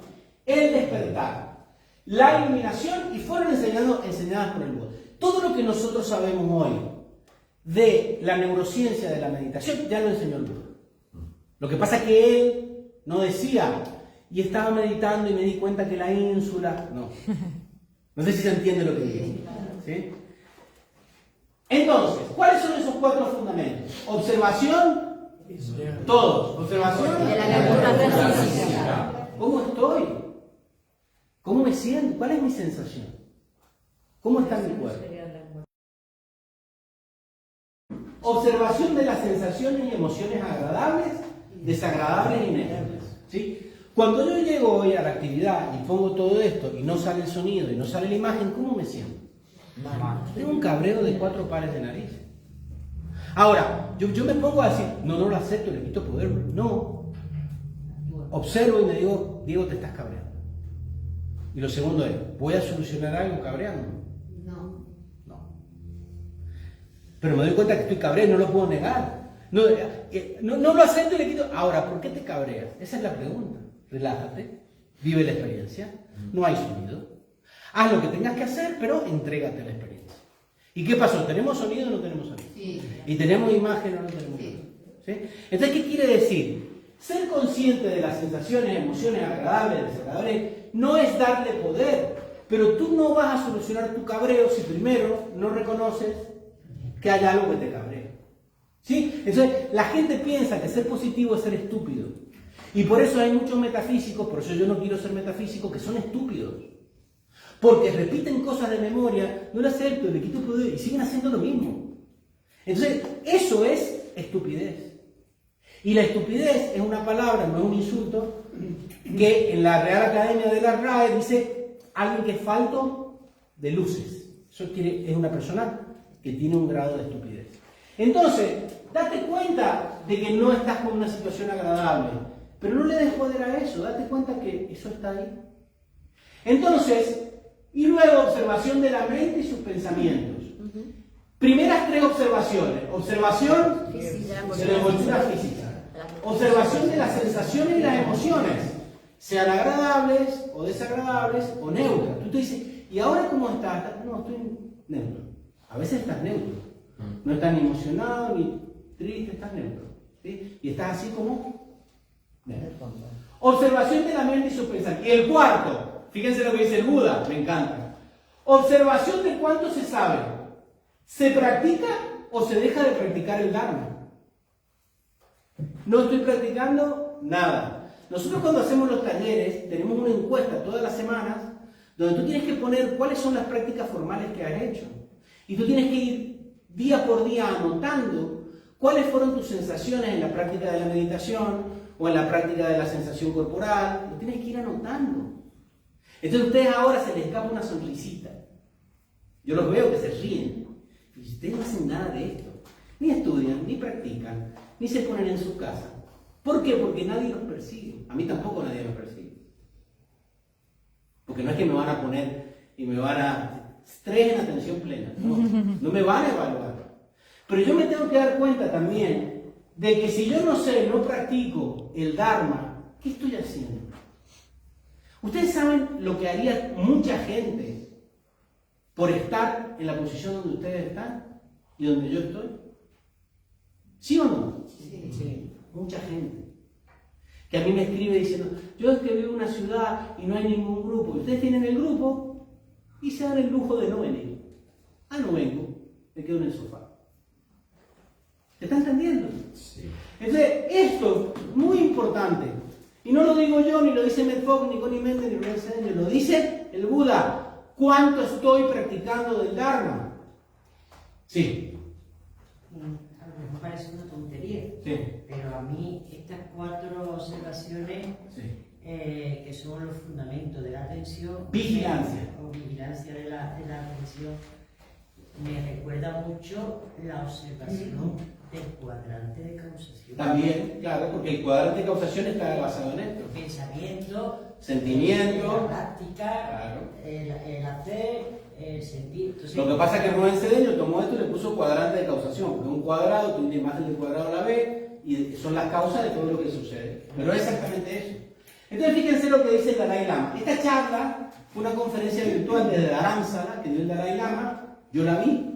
S1: el despertar, la iluminación y fueron enseñadas por el Buda. Todo lo que nosotros sabemos hoy de la neurociencia de la meditación ya lo enseñó el Buda. Lo que pasa es que él no decía, y estaba meditando y me di cuenta que la ínsula... No. No sé si se entiende lo que digo. ¿Sí? Entonces, ¿cuáles son esos 4 fundamentos? Observación, todos. Observación
S2: De la recuperación física.
S1: ¿Cómo estoy? ¿Cómo me siento? ¿Cuál es mi sensación? ¿Cómo está mi cuerpo? Observación de las sensaciones y emociones agradables, desagradables y negativas. ¿Sí? Cuando yo llego hoy a la actividad y pongo todo esto y no sale el sonido y no sale la imagen, ¿cómo me siento? Tengo un cabreo de 4 pares de nariz. Ahora, yo me pongo a decir, no lo acepto, le quito poder. No. Observo y me digo, Diego, te estás cabreando. Y lo segundo es, ¿voy a solucionar algo cabreando?
S6: No.
S1: No. Pero me doy cuenta que estoy cabreado y no lo puedo negar. No lo acepto y le quito. Ahora, ¿por qué te cabreas? Esa es la pregunta. Relájate, vive la experiencia, no hay sonido. Haz lo que tengas que hacer, pero entrégate a la experiencia. ¿Y qué pasó? ¿Tenemos sonido o no tenemos sonido?
S6: Sí.
S1: ¿Y tenemos imagen o no tenemos imagen? ¿Sí? Entonces, ¿qué quiere decir? Ser consciente de las sensaciones, emociones agradables, desagradables, no es darle poder, pero tú no vas a solucionar tu cabreo si primero no reconoces que hay algo que te cabrea. ¿Sí? Entonces, la gente piensa que ser positivo es ser estúpido. Y por eso hay muchos metafísicos, por eso yo no quiero ser metafísico, que son estúpidos. Porque repiten cosas de memoria, no lo acepto, le quito poder y siguen haciendo lo mismo. Entonces, eso es estupidez. Y la estupidez es una palabra, no es un insulto, que en la Real Academia de la RAE dice alguien que es falto de luces. Eso es una persona que tiene un grado de estupidez. Entonces, date cuenta de que no estás con una situación agradable, pero no le des poder a eso, date cuenta que eso está ahí. Entonces, y luego observación de la mente y sus pensamientos. Primeras 3 observaciones. Observación de la envoltura física. Observación de las sensaciones y las emociones, sean agradables o desagradables o neutras. Tú te dices, ¿y ahora cómo estás? No, estoy neutro. A veces estás neutro. No estás ni emocionado ni... triste, estás neutro. ¿Sí? Y estás así como neutro. Observación de la mente y sus pensamientos. Y el cuarto, fíjense lo que dice el Buda, me encanta. Observación de cuánto se sabe. ¿Se practica o se deja de practicar el Dharma? No estoy practicando nada. Nosotros cuando hacemos los talleres tenemos una encuesta todas las semanas donde tú tienes que poner cuáles son las prácticas formales que has hecho. Y tú tienes que ir día por día anotando cuáles fueron tus sensaciones en la práctica de la meditación o en la práctica de la sensación corporal. Lo tienes que ir anotando. Entonces a ustedes ahora se les escapa una sonrisita. Yo los veo que se ríen. Y ustedes no hacen nada de esto. Ni estudian, ni practican, ni se ponen en su casa. ¿Por qué? Porque nadie los persigue. A mí tampoco nadie me persigue. Porque no es que me van a poner y me van a estrés en atención plena. No, no me van a evaluar. Pero yo me tengo que dar cuenta también de que si yo no sé, no practico el Dharma, ¿qué estoy haciendo? Ustedes saben lo que haría mucha gente por estar en la posición donde ustedes están y donde yo estoy. ¿Sí o no?
S7: Sí, sí.
S1: Mucha gente. Que a mí me escribe diciendo, yo es que vivo en una ciudad y no hay ningún grupo. Y ustedes tienen el grupo y se dan el lujo de no venir. Ah, no vengo, me quedo en el sofá. ¿Se está entendiendo?
S3: Sí.
S1: Entonces, esto es muy importante. Y no lo digo yo, ni lo dice Medfog, ni Connie Méndez, ni Rubén Cedeño, lo dice el Buda. ¿Cuánto estoy practicando del Dharma? Sí.
S7: A lo mejor parece una tontería,
S1: Sí.
S7: pero a mí estas 4 observaciones
S1: Sí.
S7: que son los fundamentos de la atención,
S1: Vigilancia.
S7: o vigilancia de la atención, me recuerda mucho la observación del cuadrante de causación.
S1: También, claro, porque el cuadrante de causación está basado en esto.
S7: Pensamiento,
S1: Sentimiento.
S7: la práctica,
S1: Claro.
S7: el hacer, el sentir. Entonces,
S1: Lo que pasa es que Rubén Cedeño tomó esto y le puso cuadrante de causación, porque un cuadrado, tú una imagen del cuadrado a la vez, y son las causas de todo lo que sucede. Pero es exactamente eso. Entonces fíjense lo que dice el Dalai Lama. Esta charla fue una conferencia virtual desde Dharamsala que dio el Dalai Lama. Yo la vi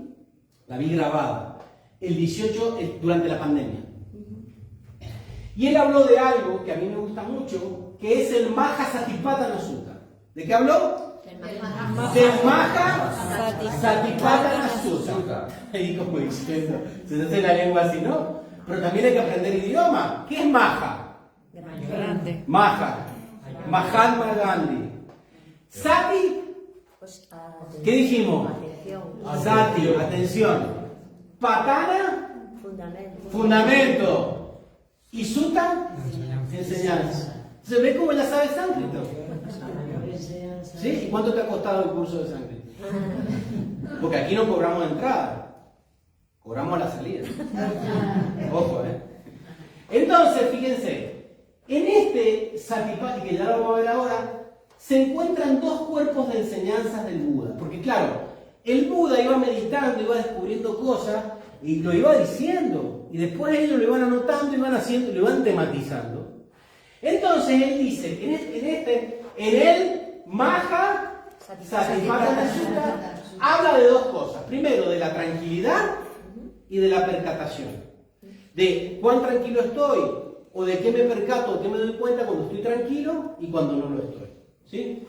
S1: grabada, el 18 durante la pandemia. Y él habló de algo que a mí me gusta mucho, que es el Mahasatipatthana Sutta. ¿De qué habló? Del Mahasatipatthana Sutta. Y como diciendo, se hace la lengua así, ¿no? Pero también hay que aprender idioma. ¿Qué es Maha?
S4: Grande.
S1: Maha. Mahatma Gandhi. Sati. ¿Qué dijimos? Sati, atención. Patana, fundamento. Y Sutta, enseñanza. ¿Se ve cómo ya sabe sánscrito? ¿Sí? ¿Y cuánto te ha costado el curso de sánscrito? Porque aquí no cobramos entrada, cobramos a la salida. Ojo, ¿eh? Entonces, fíjense, en este Satipatthana, que ya lo vamos a ver ahora, se encuentran 2 cuerpos de enseñanzas del Buda. Porque claro, el Buda iba meditando, iba descubriendo cosas y lo iba diciendo. Y después ellos lo iban anotando, iban haciendo, lo iban tematizando. Entonces él dice, en el Mahasatipatthana Sutta habla de 2 cosas. Primero, de la tranquilidad y de la percatación. De cuán tranquilo estoy, o de qué me percato, o qué me doy cuenta cuando estoy tranquilo y cuando no lo estoy. ¿Sí?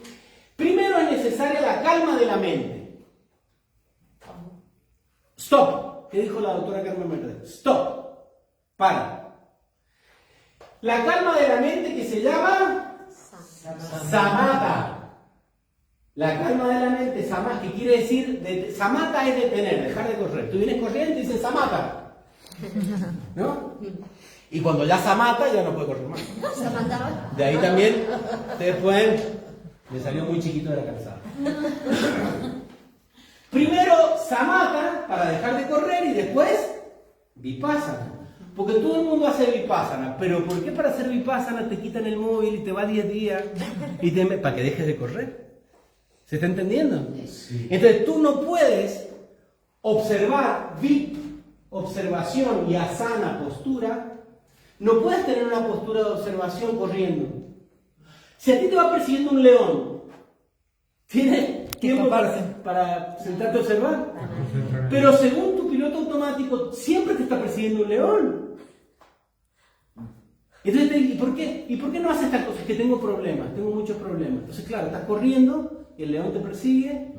S1: Primero es necesaria la calma de la mente. Stop. ¿Qué dijo la doctora Carmen Mercedes? Stop. Para. La calma de la mente que se llama samatha. La calma de la mente, samatha, que quiere decir, samatha es detener, dejar de correr. Tú vienes corriendo y dices samatha. ¿No? Y cuando ya samatha, ya no puede correr más. De ahí también, ustedes pueden, me salió muy chiquito de la calzada. Primero samatha para dejar de correr y después vipassana. Porque todo el mundo hace vipassana, pero ¿por qué para hacer vipassana te quitan el móvil y te va 10 días y para que dejes de correr? ¿Se está entendiendo? Sí. Entonces tú no puedes observar observación y asana, postura. No puedes tener una postura de observación corriendo. Si a ti te va persiguiendo un león, ¿tienes tiempo para sentarte a observar? Pero según tu piloto piloto automático siempre te está persiguiendo un león. Entonces, ¿y por qué no haces esta cosa? Es que tengo problemas, tengo muchos problemas. Entonces, claro, estás corriendo, el león te persigue,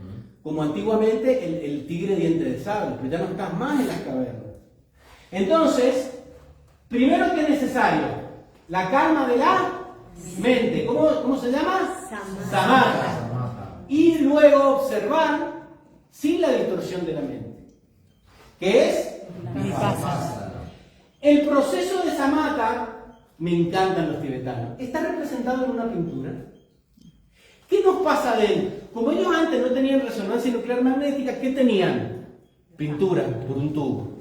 S1: como antiguamente el tigre diente de sable, pero ya no estás más en las cavernas. Entonces, primero que es necesario, la calma de la mente. ¿Cómo se llama? Samatha. Y luego observar sin la distorsión de la mente. ¿Qué es?
S4: Vipassana.
S1: El proceso de Samatha, me encantan los tibetanos, está representado en una pintura. ¿Qué nos pasa de él? Como ellos antes no tenían resonancia nuclear magnética, ¿qué tenían? Pintura por un tubo.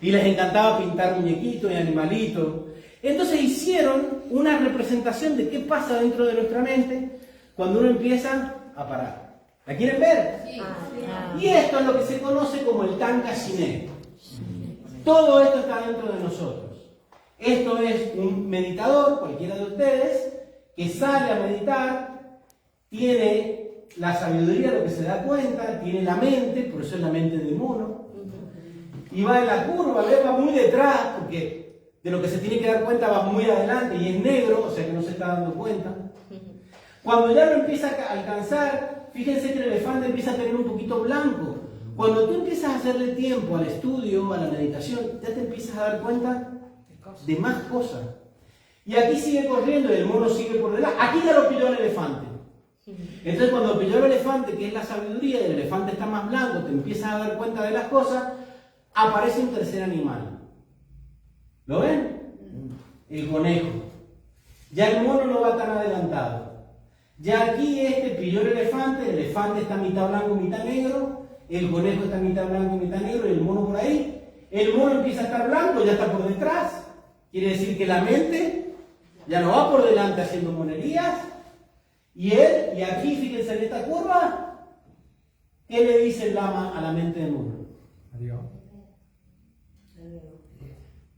S1: Y les encantaba pintar muñequitos y animalitos. Entonces hicieron una representación de qué pasa dentro de nuestra mente cuando uno empieza a parar. ¿La quieren ver?
S6: Sí.
S1: Y esto es lo que se conoce como el Tanka Shiné. Todo esto está dentro de nosotros. Esto es un meditador, cualquiera de ustedes, que sale a meditar, tiene la sabiduría, lo que se da cuenta, tiene la mente, por eso es la mente del mono, y va en la curva, va muy detrás, porque de lo que se tiene que dar cuenta va muy adelante y es negro, o sea que no se está dando cuenta. Cuando ya lo empieza a alcanzar, fíjense que el elefante empieza a tener un poquito blanco. Cuando tú empiezas a hacerle tiempo al estudio, a la meditación, ya te empiezas a dar cuenta de más cosas. Y aquí sigue corriendo y el mono sigue por delante. Aquí ya lo pilló el elefante. Entonces cuando pilló el elefante, que es la sabiduría, y el elefante está más blanco, te empiezas a dar cuenta de las cosas, aparece un tercer animal. ¿Lo ven? El conejo. Ya el mono no va tan adelantado. Ya aquí pilló el elefante está mitad blanco, mitad negro, el conejo está mitad blanco, mitad negro, y el mono por ahí. El mono empieza a estar blanco, ya está por detrás. Quiere decir que la mente ya no va por delante haciendo monerías. Y aquí, fíjense en esta curva, ¿qué le dice el lama a la mente del mono?
S5: Adiós.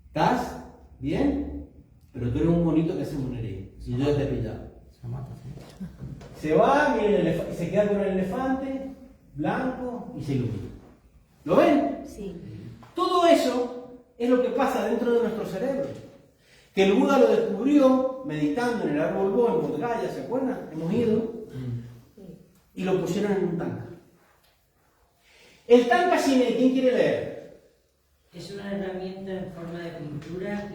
S1: ¿Estás bien? Pero tú eres un monito que hace monería. Y yo te he pillado. Se va, se queda con el elefante, blanco, y se ilumina. ¿Lo ven?
S6: Sí.
S1: Todo eso es lo que pasa dentro de nuestro cerebro. Que el Buda lo descubrió meditando en el árbol Bo, en Bodh Gaya, ¿se acuerdan? Hemos ido. Y lo pusieron en un tanka. El Tanka Shiné, ¿quién quiere leer?
S7: Es una herramienta en forma de pintura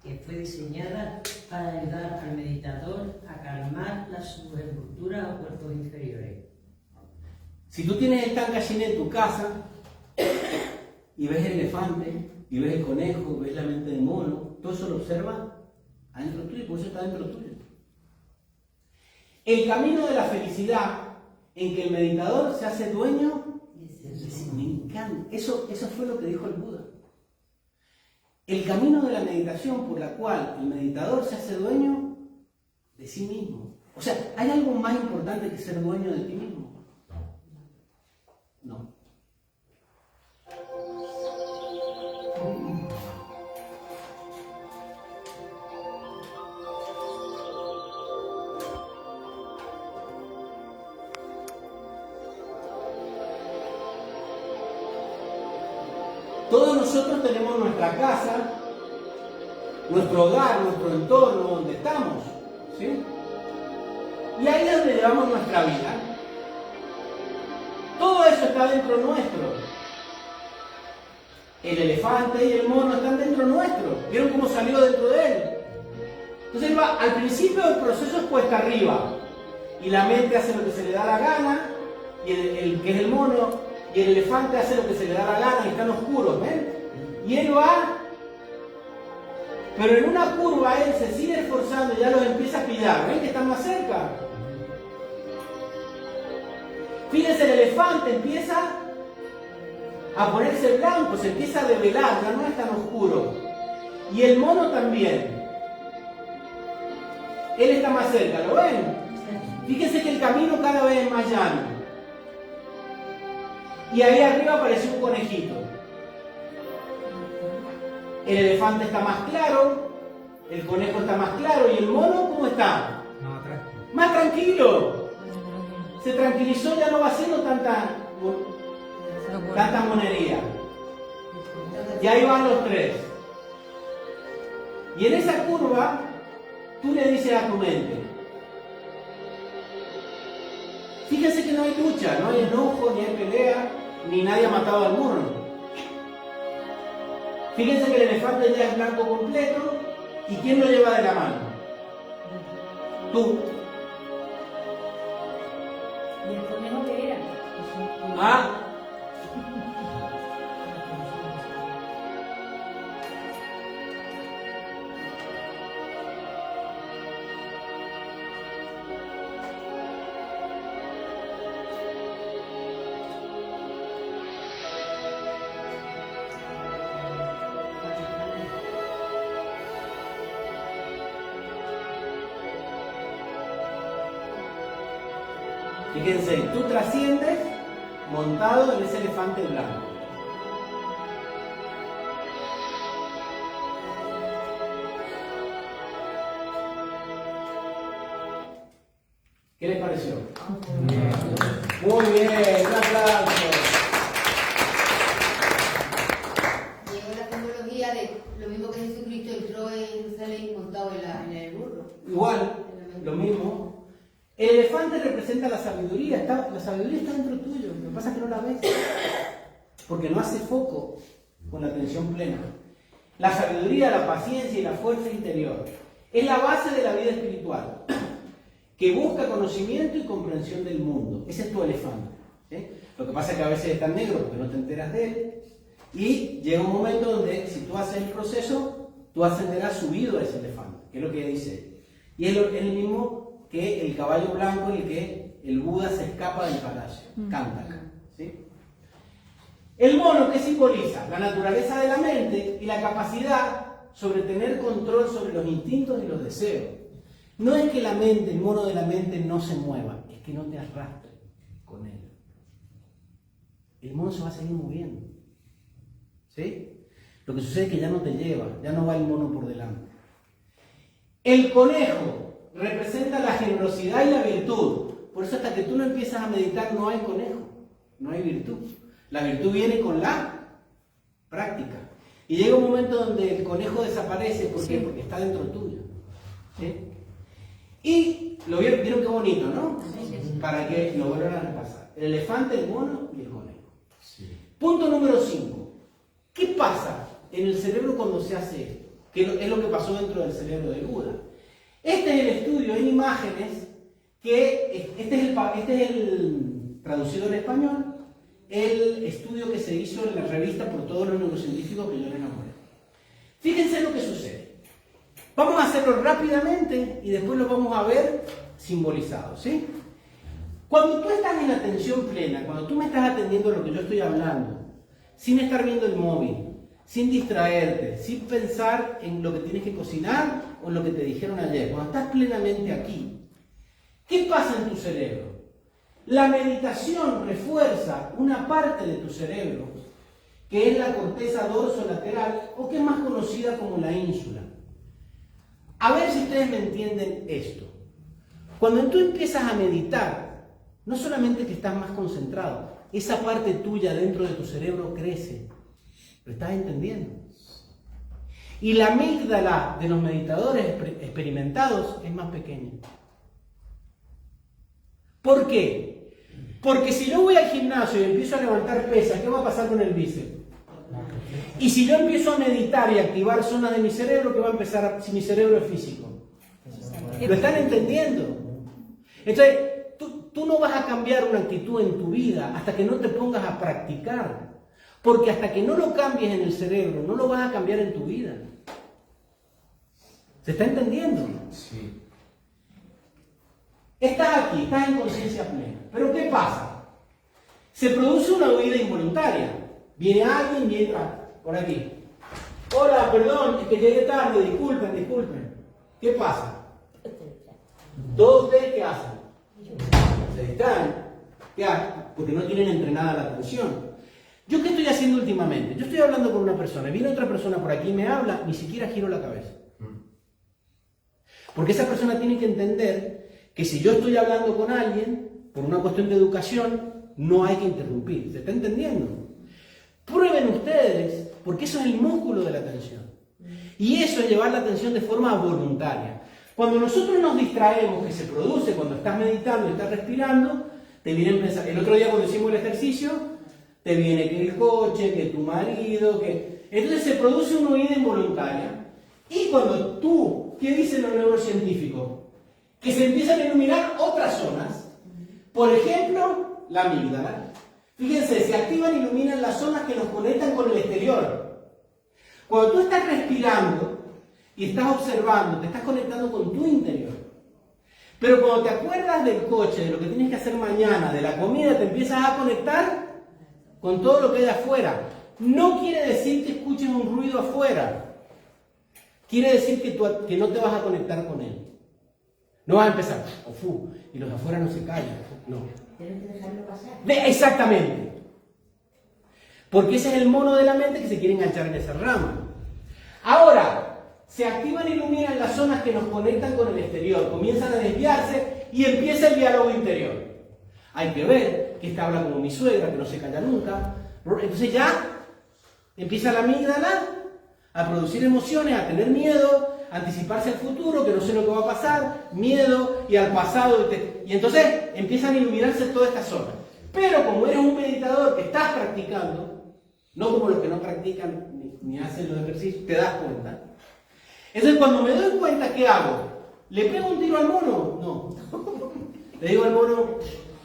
S7: que fue diseñada para ayudar al meditador a calmar las subestructuras o cuerpos inferiores.
S1: Si tú tienes el Tanka Shiné en tu casa y ves el elefante, y ves el conejo, ves la mente del mono, todo eso lo observas adentro tuyo, por eso está dentro tuyo. El camino de la felicidad en que el meditador se hace dueño, me encanta. Eso fue lo que dijo el Buda. El camino de la meditación por la cual el meditador se hace dueño de sí mismo. O sea, ¿hay algo más importante que ser dueño de ti mismo? No. Todos nosotros tenemos nuestra casa, nuestro hogar, nuestro entorno, donde estamos, ¿sí? Y ahí es donde llevamos nuestra vida. Todo eso está dentro nuestro. El elefante y el mono están dentro nuestro. ¿Vieron cómo salió dentro de él? Entonces al principio el proceso es cuesta arriba. Y la mente hace lo que se le da la gana, y el que es el mono y el elefante hace lo que se le da la gana y están oscuros, ¿ven? Y él va, pero en una curva él se sigue esforzando y ya los empieza a pillar, ¿ven que están más cerca? Fíjense, el elefante empieza a ponerse blanco, se empieza a develar, ya no es tan oscuro. Y el mono también. Él está más cerca, ¿lo ven? Fíjense que el camino cada vez es más llano. Y ahí arriba apareció un conejito. El elefante está más claro, el conejo está más claro, y el mono, ¿cómo está?
S5: No, tranquilo.
S1: Más tranquilo. Se tranquilizó, ya no va haciendo tanta monería. Y ahí van los tres. Y en esa curva, tú le dices a tu mente, fíjense que no hay lucha, no hay enojo, ni hay pelea, ni nadie ha matado al mono. Fíjense que el elefante ya es blanco completo, ¿y quién lo lleva de la mano? Tú.
S2: ¿Y el conejo qué era?
S1: Ah. Fíjense, tú trasciendes montado en ese elefante blanco. ¿Qué les pareció? Muy bien, un aplauso.
S6: Llegó la simbología de lo mismo que Jesucristo entró en Jerusalén montado en el burro.
S1: Igual, lo mismo. El elefante representa la sabiduría está dentro tuyo, lo que pasa es que no la ves, porque no hace foco con la atención plena. La sabiduría, la paciencia y la fuerza interior es la base de la vida espiritual, que busca conocimiento y comprensión del mundo. Ese es tu elefante. ¿Sí? Lo que pasa es que a veces es tan negro porque no te enteras de él, y llega un momento donde si tú haces el proceso, tú ascenderás subido a ese elefante, que es lo que dice. Y es el mismo que el caballo blanco en el que el Buda se escapa del palacio, Kantaka. ¿Sí? El mono, ¿qué simboliza? La naturaleza de la mente y la capacidad sobre tener control sobre los instintos y los deseos. No es que la mente, el mono de la mente no se mueva, es que no te arrastre con él. El mono se va a seguir moviendo. ¿Sí? Lo que sucede es que ya no te lleva, ya no va el mono por delante. El conejo representa la generosidad y la virtud. Por eso hasta que tú no empiezas a meditar no hay conejo, no hay virtud. La virtud viene con la práctica. Y llega un momento donde el conejo desaparece. ¿Por qué? Porque está dentro tuyo. ¿Sí? Y lo vieron qué bonito, ¿no? Para que lo vuelvan a repasar. El elefante, el mono y el conejo.
S3: Sí.
S1: Punto número 5. ¿Qué pasa en el cerebro cuando se hace esto? Que es lo que pasó dentro del cerebro del Buda. Este es el estudio en imágenes que, este es el traducido en español, el estudio que se hizo en la revista por todos los neurocientíficos que yo le enamoré. Fíjense lo que sucede. Vamos a hacerlo rápidamente y después lo vamos a ver simbolizado, ¿sí? Cuando tú estás en atención plena, cuando tú me estás atendiendo a lo que yo estoy hablando, sin estar viendo el móvil, sin distraerte, sin pensar en lo que tienes que cocinar o en lo que te dijeron ayer, cuando estás plenamente aquí, ¿qué pasa en tu cerebro? La meditación refuerza una parte de tu cerebro, que es la corteza dorsolateral, o que es más conocida como la ínsula. A ver si ustedes me entienden esto. Cuando tú empiezas a meditar, no solamente que estás más concentrado, esa parte tuya dentro de tu cerebro crece. ¿Lo estás entendiendo? Y la amígdala de los meditadores experimentados es más pequeña. ¿Por qué? Porque si yo voy al gimnasio y empiezo a levantar pesas, ¿qué va a pasar con el bíceps? Y si yo empiezo a meditar y activar zonas de mi cerebro, ¿qué va a empezar si mi cerebro es físico? ¿Lo están entendiendo? Entonces, tú no vas a cambiar una actitud en tu vida hasta que no te pongas a practicar. Porque hasta que no lo cambies en el cerebro, no lo vas a cambiar en tu vida. ¿Se está entendiendo?
S3: Sí.
S1: Estás aquí, estás en conciencia plena. Pero ¿qué pasa? Se produce una huida involuntaria. Viene alguien y entra por aquí. Hola, perdón, es que llegué tarde, disculpen. ¿Qué pasa? Todos ustedes, ¿qué hacen? Se distraen. ¿Qué hacen? Porque no tienen entrenada la atención. ¿Yo qué estoy haciendo últimamente? Yo estoy hablando con una persona, viene otra persona por aquí y me habla, ni siquiera giro la cabeza. Porque esa persona tiene que entender que si yo estoy hablando con alguien, por una cuestión de educación, no hay que interrumpir. ¿Se está entendiendo? Prueben ustedes, porque eso es el músculo de la atención. Y eso es llevar la atención de forma voluntaria. Cuando nosotros nos distraemos, que se produce cuando estás meditando y estás respirando, te vienen pensando. El otro día cuando hicimos el ejercicio, te viene que el coche, que tu marido, que... Entonces se produce una huida involuntaria. Y cuando tú, ¿qué dicen los neurocientíficos? Que se empiezan a iluminar otras zonas. Por ejemplo, la amígdala. Fíjense, se activan y iluminan las zonas que nos conectan con el exterior. Cuando tú estás respirando y estás observando, te estás conectando con tu interior. Pero cuando te acuerdas del coche, de lo que tienes que hacer mañana, de la comida, te empiezas a conectar con todo lo que hay afuera. No quiere decir que escuches un ruido afuera. Quiere decir que no te vas a conectar con él. No vas a empezar, y los de afuera no se callan. No.
S6: Tienes que dejarlo pasar.
S1: Exactamente. Porque ese es el mono de la mente que se quiere enganchar en esa rama. Ahora, se activan y iluminan las zonas que nos conectan con el exterior. Comienzan a desviarse y empieza el diálogo interior. Hay que ver que esta habla como mi suegra, que no se calla nunca. Entonces ya empieza la amígdala a producir emociones, a tener miedo, a anticiparse al futuro, que no sé lo que va a pasar, miedo y al pasado. Y entonces empiezan a iluminarse todas estas zonas. Pero como eres un meditador que estás practicando, no como los que no practican ni hacen los ejercicios, te das cuenta. Entonces cuando me doy cuenta, ¿qué hago? ¿Le pego un tiro al mono? No. Le digo al mono,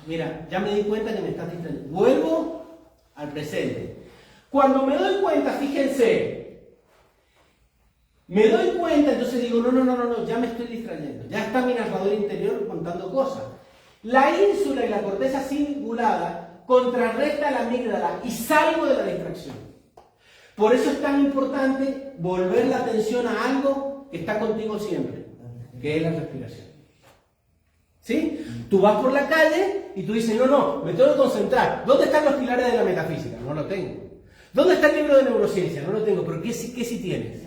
S1: mira, ya me di cuenta que me estás distrayendo. Vuelvo al presente. Cuando me doy cuenta, fíjense, me doy cuenta, entonces digo, no, ya me estoy distrayendo. Ya está mi narrador interior contando cosas. La ínsula y la corteza cingulada contrarresta la amígdala y salgo de la distracción. Por eso es tan importante volver la atención a algo que está contigo siempre, que es la respiración. ¿Sí? Tú vas por la calle y tú dices, no, me tengo que concentrar. ¿Dónde están los pilares de la metafísica? No lo tengo. ¿Dónde está el libro de neurociencia? No lo tengo. ¿Pero qué sí tienes?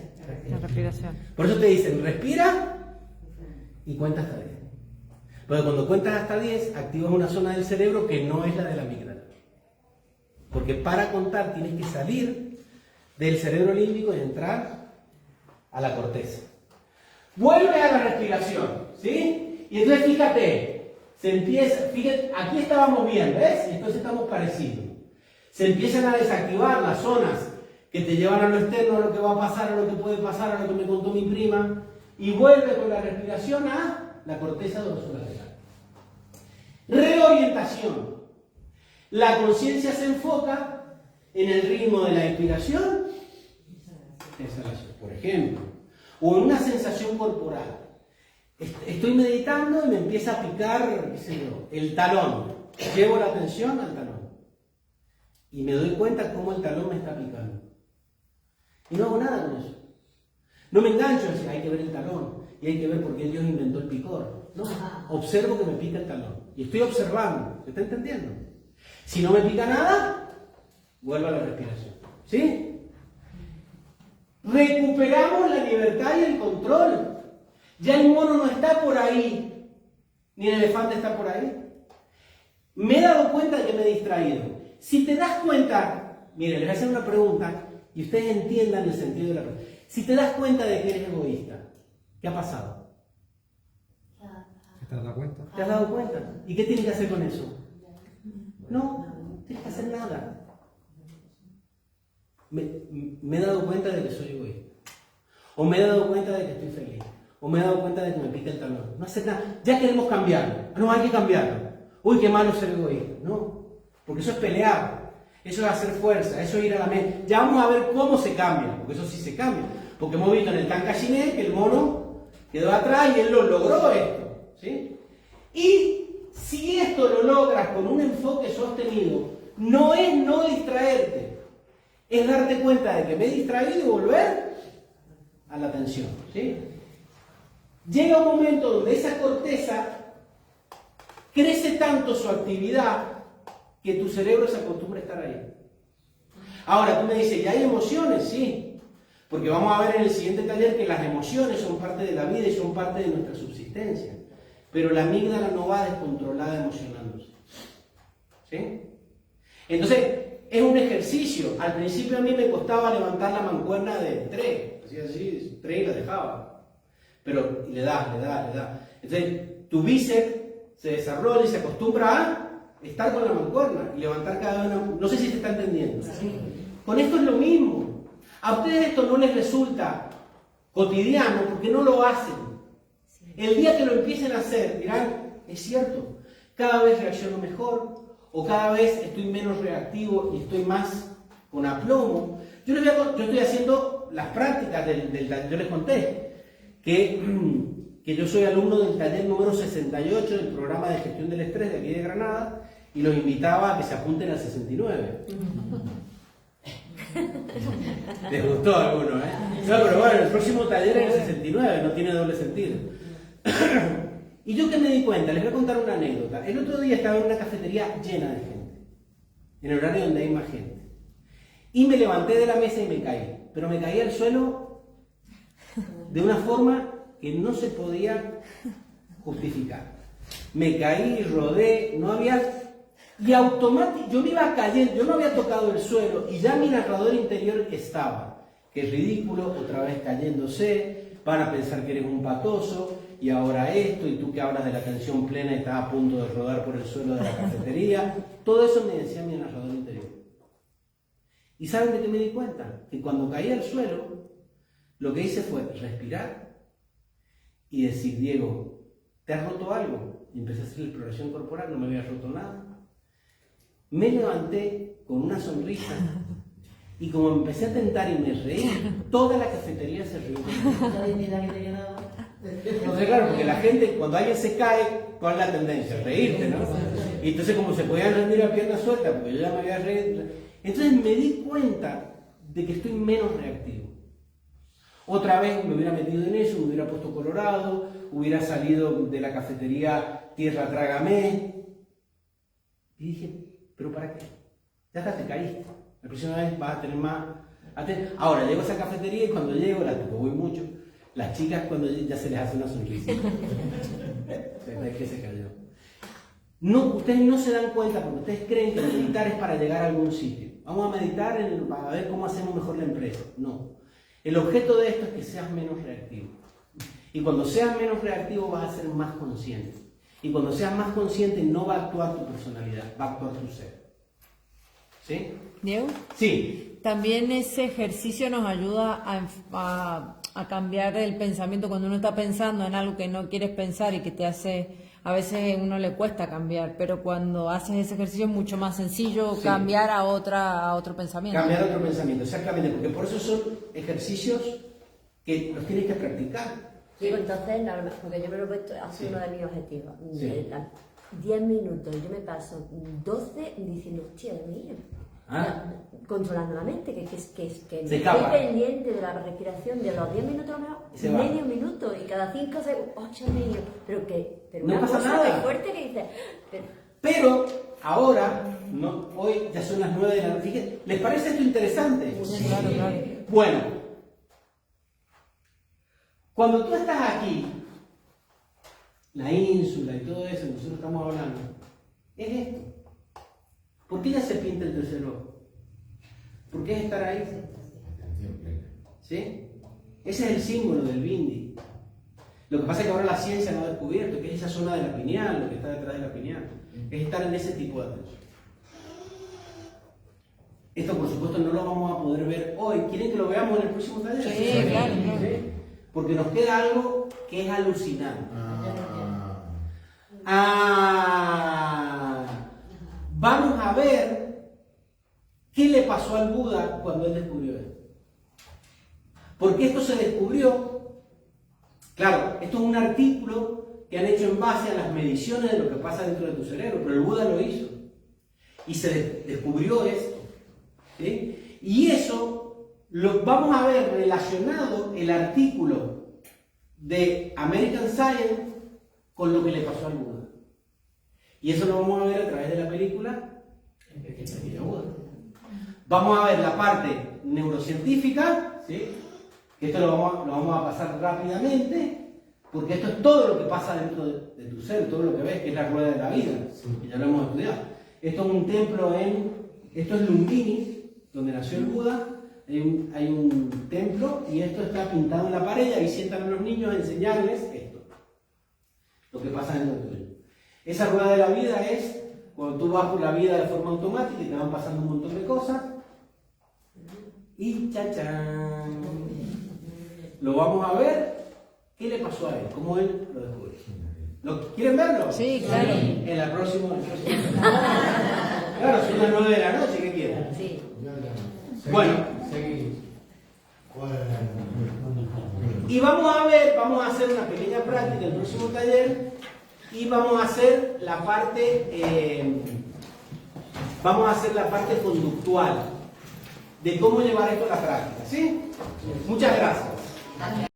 S4: La respiración.
S1: Por eso te dicen, respira y cuenta hasta 10. Pero cuando cuentas hasta 10, activas una zona del cerebro que no es la de la amígdala. Porque para contar tienes que salir del cerebro límbico y entrar a la corteza. Vuelve a la respiración, ¿sí? Y entonces fíjate, fíjate, aquí estábamos bien, ¿ves? Y entonces estamos parecidos. Se empiezan a desactivar las zonas que te llevan a lo externo, a lo que va a pasar, a lo que puede pasar, a lo que me contó mi prima, y vuelve con la respiración a la corteza dorsolateral. Reorientación. La conciencia se enfoca en el ritmo de la inspiración, exhalación, por ejemplo, o en una sensación corporal. Estoy meditando y me empieza a picar, qué sé yo, el talón. Llevo la atención al talón. Y me doy cuenta cómo el talón me está picando. Y no hago nada con eso. No me engancho a decir, hay que ver el talón. Y hay que ver por qué Dios inventó el picor. No, observo que me pica el talón. Y estoy observando. ¿Se está entendiendo? Si no me pica nada, vuelvo a la respiración. ¿Sí? Recuperamos la libertad y el control. Ya el mono no está por ahí. Ni el elefante está por ahí. Me he dado cuenta de que me he distraído. Si te das cuenta, mire, les voy a hacer una pregunta y ustedes entiendan el sentido de la pregunta. Si te das cuenta de que eres egoísta, ¿qué ha pasado?
S5: ¿Te has dado cuenta?
S1: ¿Te has dado cuenta? ¿Y qué tienes que hacer con eso? No tienes que hacer nada. Me he dado cuenta de que soy egoísta. O me he dado cuenta de que estoy feliz. O me he dado cuenta de que me pica el talón. No hacer nada. Ya queremos cambiarlo. No, hay que cambiarlo. Uy, qué malo ser egoísta. No. Porque eso es pelear, eso es hacer fuerza, eso es ir a la mente. Ya vamos a ver cómo se cambia, porque eso sí se cambia. Porque hemos visto en el Tankashine que el mono quedó atrás y él lo logró esto. ¿Sí? Y si esto lo logras con un enfoque sostenido, no es no distraerte, es darte cuenta de que me he distraído y volver a la atención. ¿Sí? Llega un momento donde esa corteza crece tanto su actividad que tu cerebro se acostumbra a estar ahí. Ahora, tú me dices, ¿y hay emociones? Sí. Porque vamos a ver en el siguiente taller que las emociones son parte de la vida y son parte de nuestra subsistencia. Pero la amígdala no va descontrolada emocionándose. ¿Sí? Entonces, es un ejercicio. Al principio a mí me costaba levantar la mancuerna de 3, hacía así, 3 y la dejaba. Pero le da. Entonces, tu bíceps se desarrolla y se acostumbra a estar con la mancuerna y levantar cada una. No sé si te está entendiendo. Con esto es lo mismo. A ustedes esto no les resulta cotidiano porque no lo hacen. El día que lo empiecen a hacer, dirán, es cierto, cada vez reacciono mejor, o cada vez estoy menos reactivo y estoy más con aplomo. Yo estoy haciendo las prácticas del taller. Yo les conté que yo soy alumno del taller número 68 del programa de gestión del estrés de aquí de Granada y los invitaba a que se apunten al 69. Les gustó a alguno, ¿eh? No, pero bueno, el próximo taller es el 69, no tiene doble sentido. Y yo que me di cuenta, les voy a contar una anécdota. El otro día estaba en una cafetería llena de gente, en el horario donde hay más gente. Y me levanté de la mesa y me caí. Pero me caí al suelo de una forma que no se podía justificar. Me caí, rodé, no había... Y automáticamente, yo me iba cayendo, yo no había tocado el suelo y ya mi narrador interior estaba. Que es ridículo, otra vez cayéndose, van a pensar que eres un patoso, y ahora esto, y tú que hablas de la atención plena y estás a punto de rodar por el suelo de la cafetería. Todo eso me decía mi narrador interior. ¿Y saben de qué me di cuenta? Que cuando caí al suelo, lo que hice fue respirar y decir, Diego, ¿te has roto algo? Y empecé a hacer la exploración corporal, no me había roto nada. Me levanté con una sonrisa y como empecé a tentar y me reí, toda la cafetería se rió conmigo. Entonces, claro, porque la gente, cuando alguien se cae, ¿cuál es la tendencia? Reírte, ¿no? Y entonces, como se podían rendir a pierna suelta, porque yo ya me había reído, entonces me di cuenta de que estoy menos reactivo. Otra vez me hubiera metido en eso, me hubiera puesto colorado, hubiera salido de la cafetería tierra trágame. Y dije, ¿pero para qué? Ya hasta te caíste. La próxima vez vas a tener más... Ahora, llego a esa cafetería y cuando llego, porque voy mucho, las chicas cuando ya se les hace una sonrisa. ¿Sabes qué se cayó? No, ustedes no se dan cuenta porque ustedes creen que meditar es para llegar a algún sitio. Vamos a meditar para ver cómo hacemos mejor la empresa. No. El objeto de esto es que seas menos reactivo. Y cuando seas menos reactivo vas a ser más consciente. Y cuando seas más consciente no va a actuar tu personalidad, va a actuar tu ser. ¿Sí?
S4: ¿Diego?
S1: Sí.
S4: También ese ejercicio nos ayuda a cambiar el pensamiento cuando uno está pensando en algo que no quieres pensar y que te hace, a veces a uno le cuesta cambiar, pero cuando haces ese ejercicio es mucho más sencillo cambiar a otro pensamiento.
S1: Cambiar a otro pensamiento, exactamente, porque por eso son ejercicios que los tienes que practicar.
S2: Sí, entonces, porque yo me lo he puesto, ha sido uno de mis objetivos. 10 minutos, yo me paso 12 diciendo, hostia, Dios mío. Controlando la mente, que estoy pendiente de la respiración de los 10 minutos a lo mejor, medio minuto, y cada 5 segundos, 8 medio, pero
S1: no
S2: una
S1: pasa
S2: cosa
S1: nada.
S2: muy fuerte que dices.
S1: Pero ahora, hoy ya son las 9 de la noche. Fíjense, ¿les parece esto interesante?
S4: Sí, claro.
S1: Bueno, cuando tú estás aquí, la ínsula y todo eso, nosotros estamos hablando, es esto. ¿Por qué ya se pinta el tercer ojo? ¿Por qué es estar ahí? ¿Sí? Ese es el símbolo del bindi. Lo que pasa es que ahora la ciencia no ha descubierto que es esa zona de la pineal, lo que está detrás de la pineal. Es estar en ese tipo de atención. Esto, por supuesto, no lo vamos a poder ver hoy. ¿Quieren que lo veamos en el próximo taller?
S4: Sí, claro.
S1: ¿Sí? Porque nos queda algo que es alucinante. Vamos a ver qué le pasó al Buda cuando él descubrió esto. Porque esto se descubrió, claro, esto es un artículo que han hecho en base a las mediciones de lo que pasa dentro de tu cerebro, pero el Buda lo hizo. Y se descubrió esto. ¿Sí? Y eso lo vamos a ver relacionado el artículo de American Science con lo que le pasó al Buda. Y eso lo vamos a ver a través de la película El Pequeño Buda. Vamos a ver la parte neurocientífica, ¿sí? Esto lo vamos a pasar rápidamente, porque esto es todo lo que pasa dentro de tu ser, todo lo que ves, que es la rueda de la vida, que ya lo hemos estudiado. Esto es un templo en Esto es Lumbini, donde nació el Buda. Hay un templo y esto está pintado en la pared y ahí sientan a los niños a enseñarles esto. Lo que pasa en el tuyo. Esa rueda de la vida es cuando tú vas por la vida de forma automática y te van pasando un montón de cosas. Y chachán. Lo vamos a ver. ¿Qué le pasó a él? ¿Cómo él lo descubrió? ¿Quieren verlo?
S4: Sí, claro.
S1: En la próxima. Claro, son las 9 de la noche, ¿qué quieren?
S2: Sí.
S1: Bueno. Y vamos a hacer una pequeña práctica en el próximo taller y vamos a hacer la parte conductual de cómo llevar esto a la práctica, ¿sí? Muchas gracias.